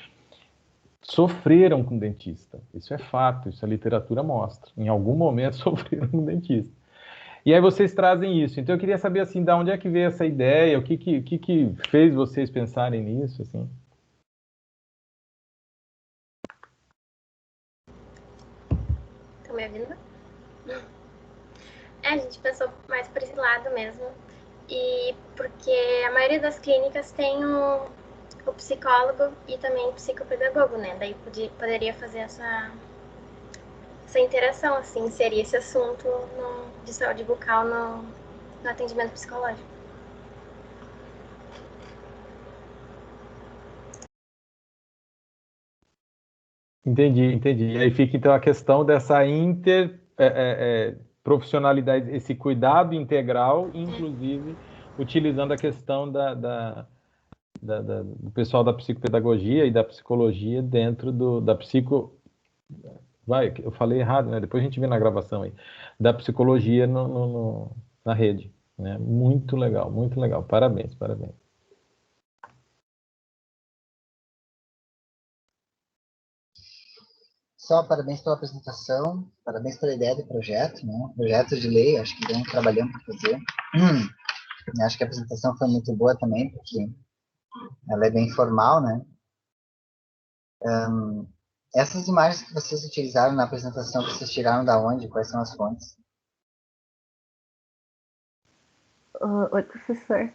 sofreram com dentista. Isso é fato, isso a literatura mostra. Em algum momento sofreram com dentista. E aí vocês trazem isso. Então eu queria saber, assim, de onde é que veio essa ideia, o que fez vocês pensarem nisso, assim? Estão me ouvindo? A gente pensou mais por esse lado mesmo. E porque a maioria das clínicas tem o psicólogo e também o psicopedagogo, né? Daí poderia fazer essa interação, assim, inserir esse assunto de saúde bucal no atendimento psicológico. Entendi. E aí fica, então, a questão dessa profissionalidade, esse cuidado integral, inclusive utilizando a questão do pessoal da psicopedagogia e da psicologia dentro da psico... eu falei errado, né? Depois a gente vê na gravação aí. Da psicologia na rede, né? Muito legal. Parabéns. Só parabéns pela apresentação, parabéns pela ideia do projeto, né? Projeto de lei, acho que vem trabalhando para fazer. Acho que a apresentação foi muito boa também, porque ela é bem formal, né? Essas imagens que vocês utilizaram na apresentação, vocês tiraram da onde? Quais são as fontes? Oi, professor.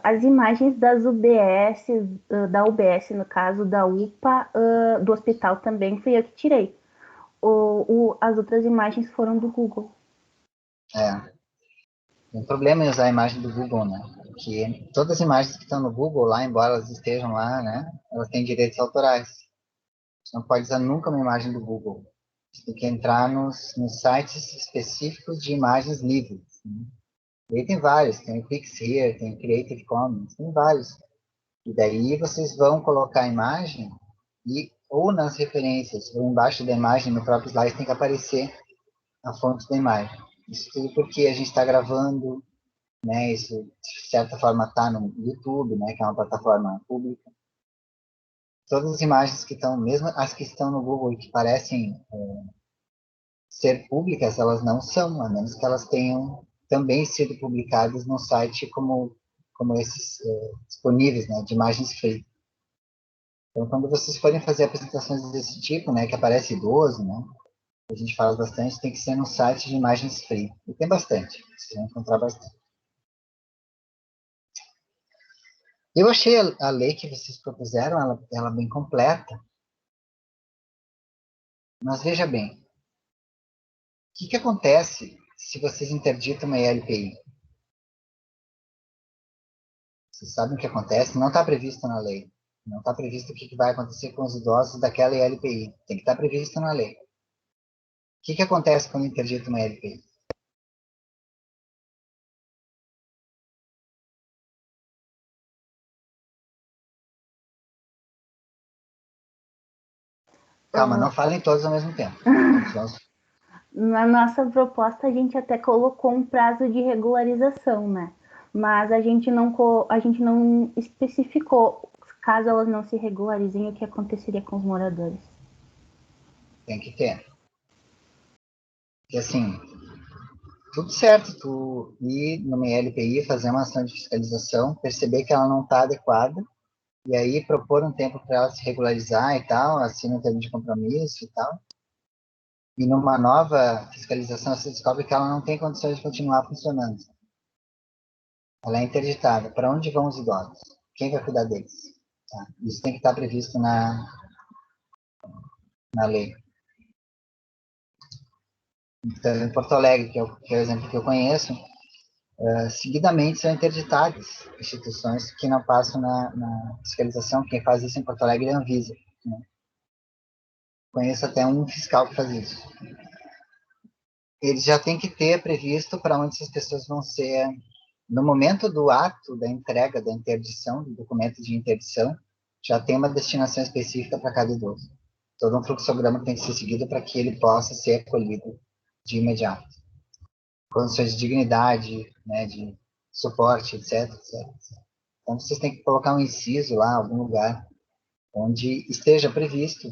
As imagens das UBS, da UBS, no caso, da UPA, do hospital também, fui eu que tirei. As outras imagens foram do Google. Tem problema em usar a imagem do Google, né? Porque todas as imagens que estão no Google lá, embora elas estejam lá, né? Elas têm direitos autorais. Você não pode usar nunca uma imagem do Google. Você tem que entrar nos sites específicos de imagens livres. Né? E aí tem vários, tem o Pixhere, tem o Creative Commons, tem vários. E daí vocês vão colocar a imagem e ou nas referências, ou embaixo da imagem, no próprio slide, tem que aparecer a fonte da imagem. Isso tudo porque a gente está gravando, né? Isso, de certa forma, está no YouTube, né? Que é uma plataforma pública. Todas as imagens que estão, mesmo as que estão no Google e que parecem ser públicas, elas não são, a menos que elas tenham também sido publicadas no site como esses disponíveis, né, de imagens free. Então, quando vocês forem fazer apresentações desse tipo, né, que aparece idoso, né, a gente fala bastante, tem que ser no site de imagens free. E tem bastante, vocês vão encontrar bastante. Eu achei a lei que vocês propuseram, ela bem completa. Mas veja bem, o que acontece se vocês interditam uma LPI? Vocês sabem o que acontece? Não está previsto na lei. Não está previsto o que vai acontecer com os idosos daquela LPI. Tem que estar previsto na lei. O que acontece quando interdita uma LPI? Calma, não falem todos ao mesmo tempo. Na nossa proposta, a gente até colocou um prazo de regularização, né? Mas a gente não especificou, caso elas não se regularizem, o que aconteceria com os moradores. Tem que ter. E assim, tudo certo, tu ir numa LPI, fazer uma ação de fiscalização, perceber que ela não está adequada, e aí propor um tempo para ela se regularizar e tal, assim, um termo de compromisso e tal. E numa nova fiscalização você descobre que ela não tem condições de continuar funcionando. Ela é interditada. Para onde vão os idosos? Quem vai cuidar deles? Tá? Isso tem que estar previsto na lei. Então, em Porto Alegre, que é o exemplo que eu conheço, seguidamente são interditadas instituições que não passam na fiscalização. Quem faz isso em Porto Alegre é a Anvisa. Né? Conheço até um fiscal que faz isso. Eles já têm que ter previsto para onde essas pessoas vão ser. No momento do ato da entrega da interdição, do documento de interdição, já tem uma destinação específica para cada idoso. Todo um fluxograma tem que ser seguido para que ele possa ser acolhido de imediato. condições de dignidade, né, de suporte, etc, etc. Então, vocês têm que colocar um inciso lá, algum lugar, onde esteja previsto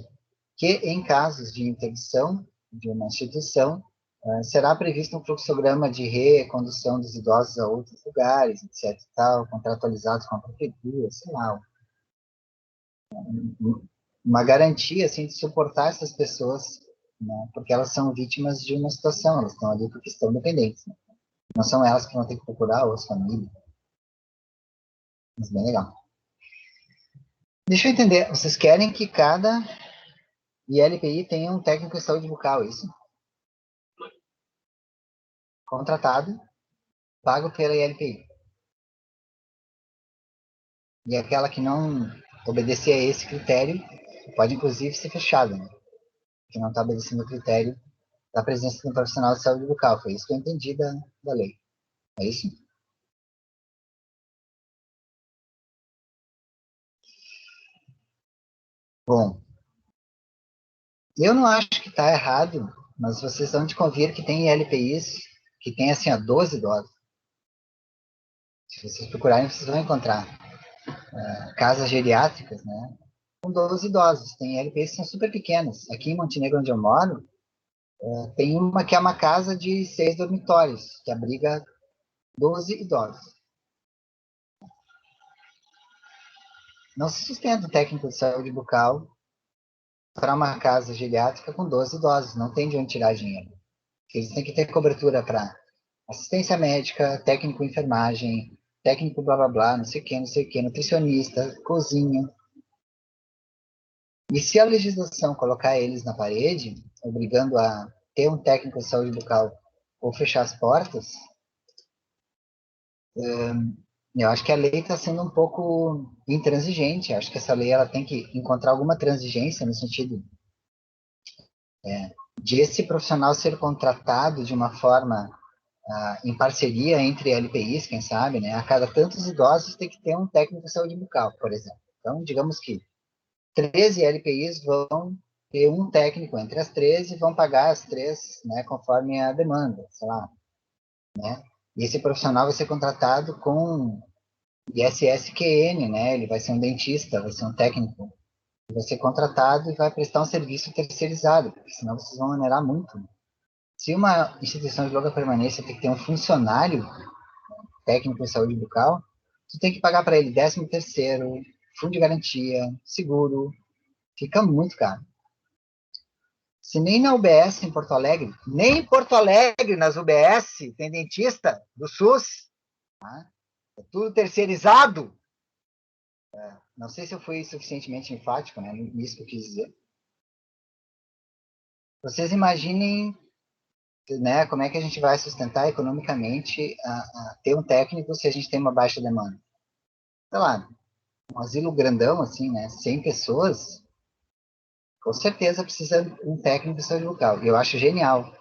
que, em casos de interdição de uma instituição, será previsto um fluxograma de recondução dos idosos a outros lugares, etc, tal, contratualizados com a prefeitura, sei lá, uma garantia, assim, de suportar essas pessoas, né, porque elas são vítimas de uma situação, elas estão ali porque estão dependentes, né? Não são elas que vão ter que procurar, ou as famílias. Mas bem legal. Deixa eu entender, vocês querem que cada ILPI tenha um técnico de saúde bucal, isso? Contratado, pago pela ILPI. E aquela que não obedecer a esse critério, pode inclusive ser fechada, né? Que não está obedecendo o critério da presença de um profissional de saúde bucal. Foi isso que eu entendi da lei. É isso? Bom, eu não acho que está errado, mas vocês vão de convir que tem ILPIs que tem assim, 12 doses. Se vocês procurarem, vocês vão encontrar casas geriátricas, né? Com 12 idosos. Tem ILPIs que são super pequenas. Aqui em Montenegro, onde eu moro, tem uma que é uma casa de 6 dormitórios, que abriga 12 idosos. Não se sustenta o técnico de saúde bucal para uma casa geriátrica com 12 idosos. Não tem de onde tirar dinheiro. Eles têm que ter cobertura para assistência médica, técnico de enfermagem, técnico blá blá blá, não sei o que, nutricionista, cozinha. E se a legislação colocar eles na parede, obrigando a ter um técnico de saúde bucal ou fechar as portas, eu acho que a lei está sendo um pouco intransigente. Eu acho que essa lei ela tem que encontrar alguma transigência no sentido de esse profissional ser contratado de uma forma em parceria entre LPIs, quem sabe, né? A cada tantos idosos tem que ter um técnico de saúde bucal, por exemplo. Então, digamos que 13 LPIs vão ter um técnico entre as 13 e vão pagar as 3, né, conforme a demanda, sei lá, né? E esse profissional vai ser contratado com ISSQN, né? Ele vai ser um dentista, vai ser um técnico, vai ser contratado e vai prestar um serviço terceirizado, porque senão vocês vão onerar muito. Se uma instituição de longa permanência tem que ter um funcionário técnico de saúde bucal, tu tem que pagar para ele 13º, fundo de garantia, seguro, fica muito caro. Se nem na UBS em Porto Alegre, nem em Porto Alegre, nas UBS, tem dentista do SUS, tá? É tudo terceirizado. Não sei se eu fui suficientemente enfático, né, nisso que eu quis dizer. Vocês imaginem, né, como é que a gente vai sustentar economicamente a ter um técnico se a gente tem uma baixa demanda. Sei lá, um asilo grandão, assim, né, 100 pessoas, com certeza precisa um técnico de saúde bucal. E eu acho genial.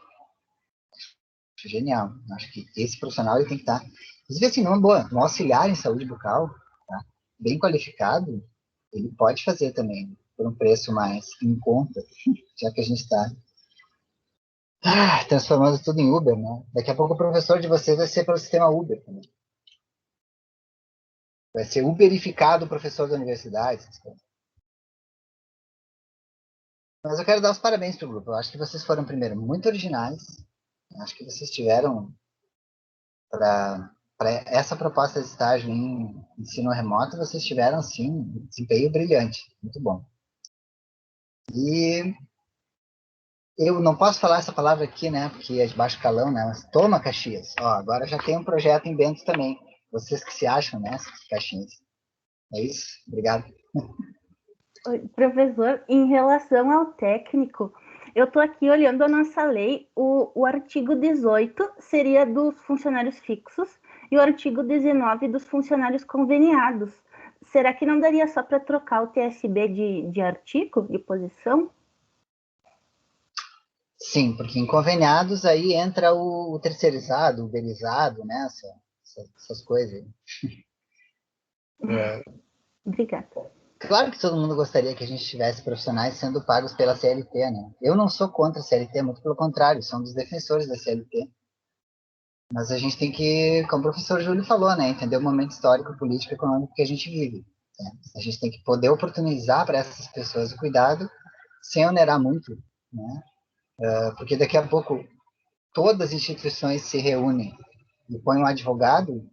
Acho genial. Acho que esse profissional ele tem que estar... Inclusive, assim, numa boa, um auxiliar em saúde bucal, tá, bem qualificado, ele pode fazer também, por um preço mais em conta, já que a gente está transformando tudo em Uber, né? Daqui a pouco o professor de vocês vai ser pelo sistema Uber também. Vai ser uberificado o professor da universidade. Mas eu quero dar os parabéns para o grupo. Eu acho que vocês foram, primeiro, muito originais. Eu acho que vocês tiveram, para essa proposta de estágio em ensino remoto, vocês tiveram, sim, um desempenho brilhante. Muito bom. E eu não posso falar essa palavra aqui, né, porque é de baixo calão, né, mas toma, Caxias. Ó, agora já tem um projeto em Bento também. Vocês que se acham, né, Caxias. É isso? Obrigado. Professor, em relação ao técnico, eu estou aqui olhando a nossa lei, o artigo 18 seria dos funcionários fixos e o artigo 19 dos funcionários conveniados. Será que não daria só para trocar o TSB de artigo, de posição? Sim, porque em conveniados aí entra o terceirizado, o uberizado, né? Essas coisas. Obrigada. Claro que todo mundo gostaria que a gente tivesse profissionais sendo pagos pela CLT, né? Eu não sou contra a CLT, muito pelo contrário, sou um dos defensores da CLT. Mas a gente tem que, como o professor Júlio falou, né, entender o momento histórico, político e econômico que a gente vive. Né? A gente tem que poder oportunizar para essas pessoas o cuidado sem onerar muito, né? Porque daqui a pouco todas as instituições se reúnem e põem um advogado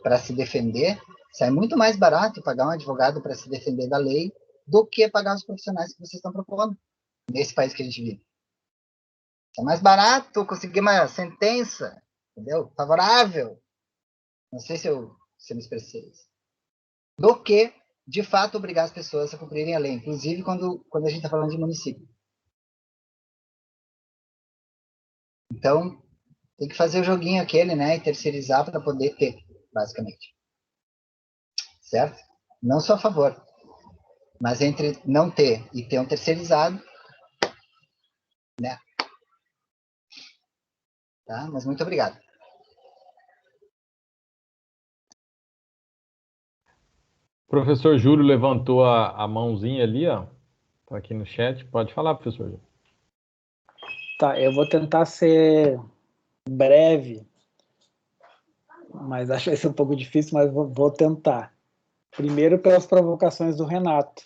para se defender, sai muito mais barato pagar um advogado para se defender da lei do que pagar os profissionais que vocês estão propondo nesse país que a gente vive. É mais barato conseguir uma sentença, entendeu? Favorável. Não sei se eu me expressei. Do que, de fato, obrigar as pessoas a cumprirem a lei, inclusive quando a gente está falando de município. Então, tem que fazer o joguinho aquele, né, e terceirizar para poder ter, basicamente. Certo? Não sou a favor. Mas entre não ter e ter um terceirizado, né? Tá? Mas muito obrigado. O professor Júlio levantou a mãozinha ali, ó. Tá aqui no chat. Pode falar, professor Júlio. Tá, eu vou tentar ser breve, mas acho que vai ser um pouco difícil, mas vou tentar. Primeiro, pelas provocações do Renato.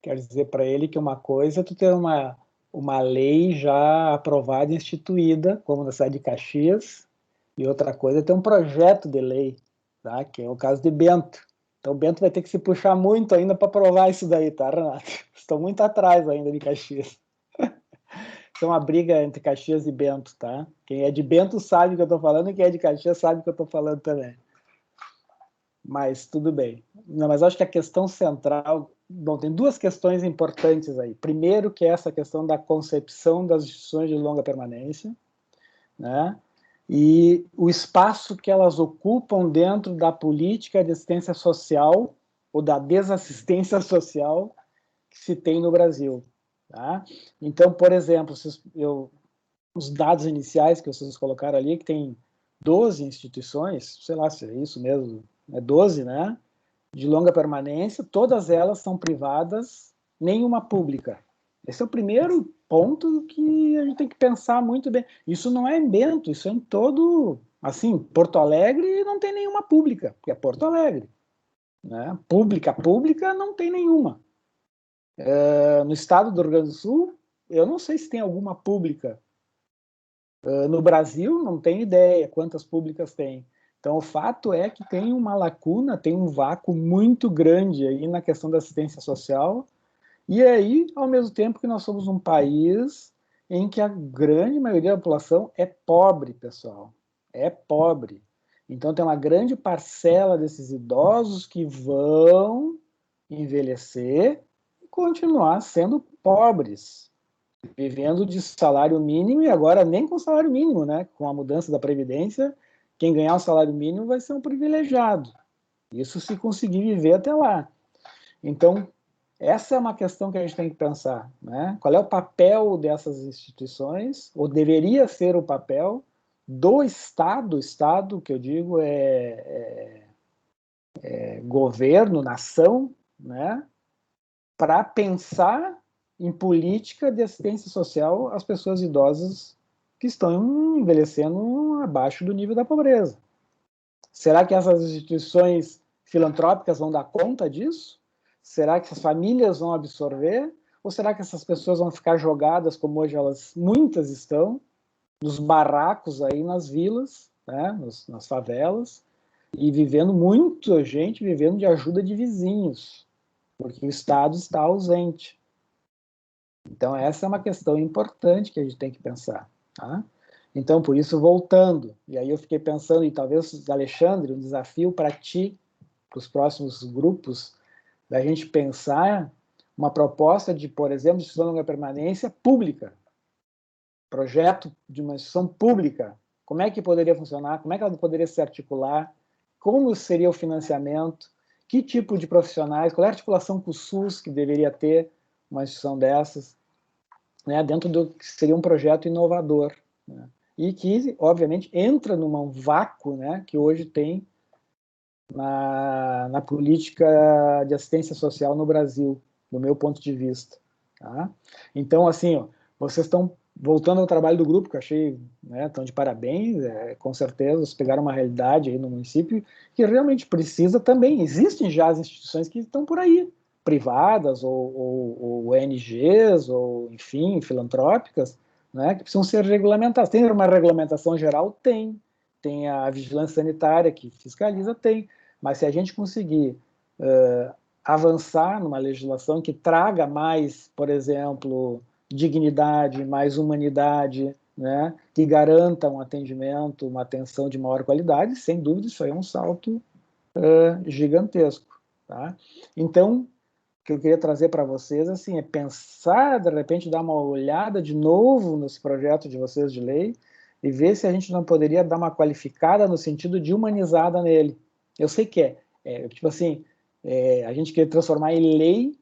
Quero dizer para ele que uma coisa é tu ter uma lei já aprovada e instituída, como na cidade de Caxias, e outra coisa é ter um projeto de lei, tá? Que é o caso de Bento. Então, Bento vai ter que se puxar muito ainda para aprovar isso daí, tá, Renato? Estou muito atrás ainda de Caxias. Isso é uma briga entre Caxias e Bento, tá? Quem é de Bento sabe o que eu estou falando e quem é de Caxias sabe o que eu estou falando também. Mas tudo bem. Não, mas acho que a questão central... Bom, tem duas questões importantes aí. Primeiro, que é essa questão da concepção das instituições de longa permanência, né? E o espaço que elas ocupam dentro da política de assistência social ou da desassistência social que se tem no Brasil. Tá? Então, por exemplo, os dados iniciais que vocês colocaram ali, que tem 12 instituições, sei lá se é isso mesmo, é 12, né? De longa permanência, todas elas são privadas, nenhuma pública. Esse é o primeiro ponto que a gente tem que pensar muito bem. Isso não é em Bento, isso é em todo... Assim, Porto Alegre não tem nenhuma pública, porque é Porto Alegre. Né? Pública não tem nenhuma. No estado do Rio Grande do Sul, eu não sei se tem alguma pública. No Brasil, não tenho ideia quantas públicas tem. Então, o fato é que tem uma lacuna, tem um vácuo muito grande aí na questão da assistência social, e aí, ao mesmo tempo que nós somos um país em que a grande maioria da população é pobre, pessoal, é pobre. Então, tem uma grande parcela desses idosos que vão envelhecer e continuar sendo pobres, vivendo de salário mínimo, e agora nem com salário mínimo, né? Com a mudança da Previdência, quem ganhar o salário mínimo vai ser um privilegiado. Isso se conseguir viver até lá. Então, essa é uma questão que a gente tem que pensar, né? Qual é o papel dessas instituições, ou deveria ser o papel do Estado, Estado, que eu digo é governo, nação, né? Para pensar em política de assistência social às pessoas idosas que estão envelhecendo abaixo do nível da pobreza. Será que essas instituições filantrópicas vão dar conta disso? Será que as famílias vão absorver? Ou será que essas pessoas vão ficar jogadas, como hoje muitas estão, nos barracos aí nas vilas, né, nas favelas, e muita gente vivendo de ajuda de vizinhos, porque o Estado está ausente. Então, essa é uma questão importante que a gente tem que pensar. Tá? Então, por isso, voltando, e aí eu fiquei pensando, e talvez, Alexandre, um desafio para ti, para os próximos grupos, da gente pensar uma proposta de, por exemplo, de instituição de longa permanência pública, projeto de uma instituição pública, como é que poderia funcionar, como é que ela poderia se articular, como seria o financiamento, que tipo de profissionais, qual é a articulação com o SUS que deveria ter uma instituição dessas, né, dentro do que seria um projeto inovador, né, e que, obviamente, entra num vácuo, né, que hoje tem na política de assistência social no Brasil, do meu ponto de vista. Tá? Então, assim, ó, vocês estão voltando ao trabalho do grupo, que eu achei, né, tão de parabéns, com certeza, vocês pegaram uma realidade aí no município que realmente precisa também. Existem já as instituições que estão por aí, privadas ou ONGs, ou, enfim, filantrópicas, né, que precisam ser regulamentadas. Tem uma regulamentação geral? Tem. Tem a vigilância sanitária que fiscaliza? Tem. Mas se a gente conseguir avançar numa legislação que traga mais, por exemplo, dignidade, mais humanidade, né, que garanta um atendimento, uma atenção de maior qualidade, sem dúvida isso aí é um salto gigantesco. Tá? Então, o que eu queria trazer para vocês assim, é pensar, de repente, dar uma olhada de novo nesse projeto de vocês de lei e ver se a gente não poderia dar uma qualificada no sentido de humanizada nele. Eu sei que tipo assim, a gente quer transformar em lei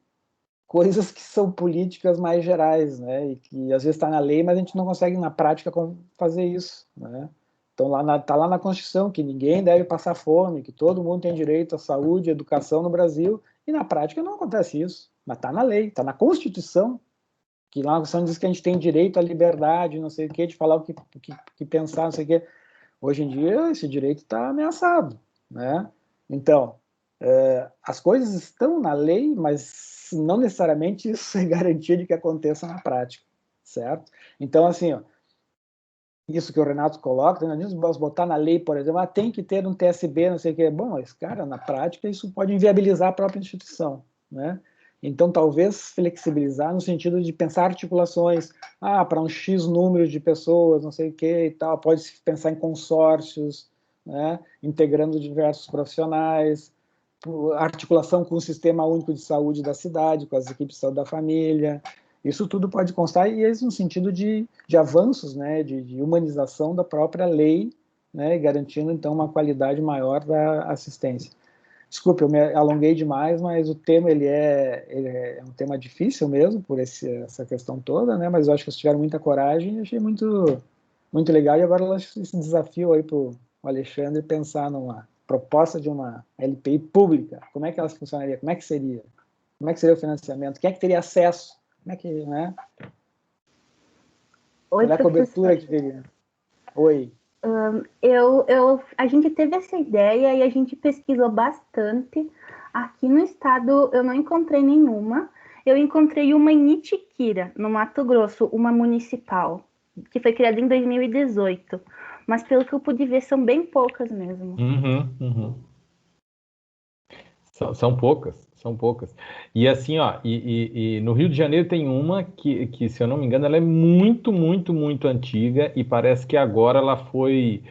coisas que são políticas mais gerais, né? E que às vezes está na lei, mas a gente não consegue na prática fazer isso, né? Então tá lá na Constituição que ninguém deve passar fome, que todo mundo tem direito à saúde, à educação no Brasil, e na prática não acontece isso. Mas está na lei, está na Constituição, que lá na Constituição diz que a gente tem direito à liberdade, não sei o quê, de falar o que pensar, não sei o quê. Hoje em dia esse direito está ameaçado, né? Então as coisas estão na lei, mas não necessariamente isso é garantia de que aconteça na prática, certo? Então, assim, isso que o Renato coloca, nós botar na lei, por exemplo, tem que ter um TSB, não sei o que. Bom, mas, cara, na prática isso pode inviabilizar a própria instituição, né? Então, talvez flexibilizar no sentido de pensar articulações, para um X número de pessoas, não sei o que e tal, pode-se pensar em consórcios, né? Integrando diversos profissionais, articulação com o Sistema Único de Saúde da cidade, com as equipes de saúde da família. Isso tudo pode constar, e isso no sentido de avanços, né, de humanização da própria lei, né, garantindo, então, uma qualidade maior da assistência. Desculpe, eu me alonguei demais, mas o tema ele é um tema difícil mesmo, por essa questão toda, né, mas eu acho que vocês tiveram muita coragem e achei muito, muito legal, e agora eu acho esse desafio aí para o Alexandre pensar numa proposta de uma LPI pública, como é que ela funcionaria, como é que seria o financiamento, quem é que teria acesso, como é que, né? Oi, qual é a cobertura que teria? Oi. A gente teve essa ideia e a gente pesquisou bastante. Aqui no estado eu não encontrei nenhuma. Eu encontrei uma em Itiquira, no Mato Grosso, uma municipal, que foi criada em 2018. Mas pelo que eu pude ver, são bem poucas mesmo. São poucas. E assim, e no Rio de Janeiro tem uma que, se eu não me engano, ela é muito, muito, muito antiga e parece que agora ela foi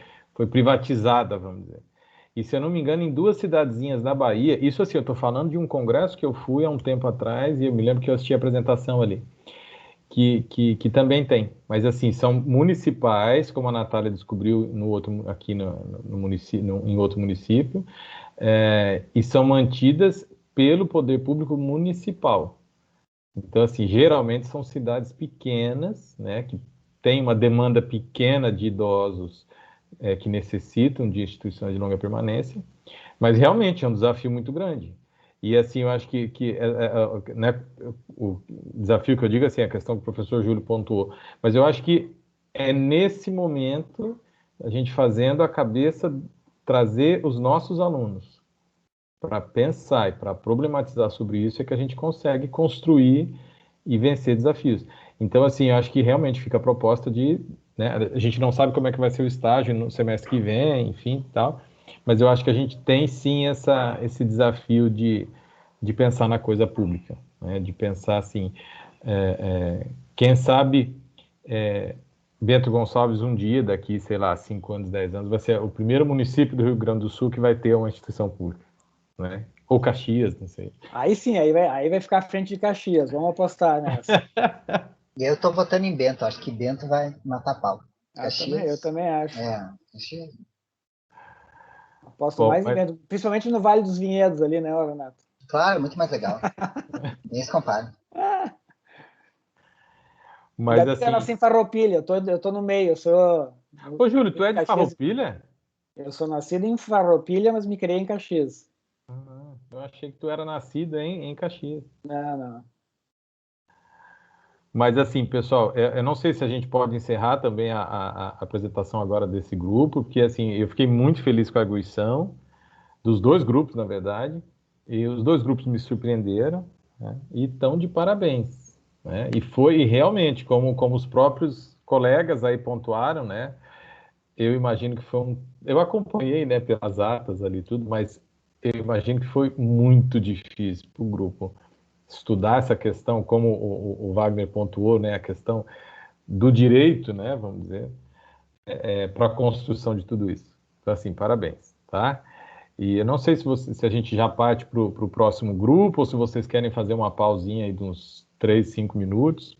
privatizada, vamos dizer. E se eu não me engano, em 2 cidadezinhas na Bahia, isso assim, eu estou falando de um congresso que eu fui há um tempo atrás e eu me lembro que eu assisti a apresentação ali, que também tem. Mas assim, são municipais, como a Natália descobriu aqui no município, em outro município, e são mantidas pelo poder público municipal. Então, assim, geralmente são cidades pequenas, né, que têm uma demanda pequena de idosos que necessitam de instituições de longa permanência, mas realmente é um desafio muito grande. E, assim, eu acho que né, o desafio que eu digo, assim, é a questão que o professor Júlio pontuou, mas eu acho que é nesse momento, a gente fazendo a cabeça, trazer os nossos alunos para pensar e para problematizar sobre isso, é que a gente consegue construir e vencer desafios. Então, assim, eu acho que realmente fica a proposta de, né, a gente não sabe como é que vai ser o estágio no semestre que vem, enfim, tal, mas eu acho que a gente tem sim esse desafio de pensar na coisa pública, né, de pensar assim, quem sabe Bento Gonçalves um dia, daqui, sei lá, 5 anos, 10 anos, vai ser o primeiro município do Rio Grande do Sul que vai ter uma instituição pública, né? Ou Caxias, não sei. Aí sim, aí vai ficar à frente de Caxias, vamos apostar nessa. E eu tô votando em Bento, acho que Bento vai matar pau. Caxias? Eu também acho. Caxias. Aposto mais em Bento, principalmente no Vale dos Vinhedos ali, né, Renato? Claro, muito mais legal. Nem se compara. Mas assim... Eu nasci em Farroupilha, eu tô no meio, eu sou... Ô, Júlio, tu é de Farroupilha? Eu sou nascido em Farroupilha, mas me criei em Caxias. Eu achei que tu era nascido em Caxias. Não. Mas, assim, pessoal, eu não sei se a gente pode encerrar também a apresentação agora desse grupo, porque, assim, eu fiquei muito feliz com a arguição, dos dois grupos, na verdade, e os dois grupos me surpreenderam, né, e estão de parabéns, né, e foi realmente, como os próprios colegas aí pontuaram, né, eu imagino que foi eu acompanhei, né, pelas atas ali tudo, mas eu imagino que foi muito difícil para o grupo estudar essa questão, como o Wagner pontuou, né, a questão do direito, né, vamos dizer, para a construção de tudo isso. Então, assim, parabéns, tá? E eu não sei se a gente já parte para o próximo grupo ou se vocês querem fazer uma pausinha aí de uns 3, 5 minutos.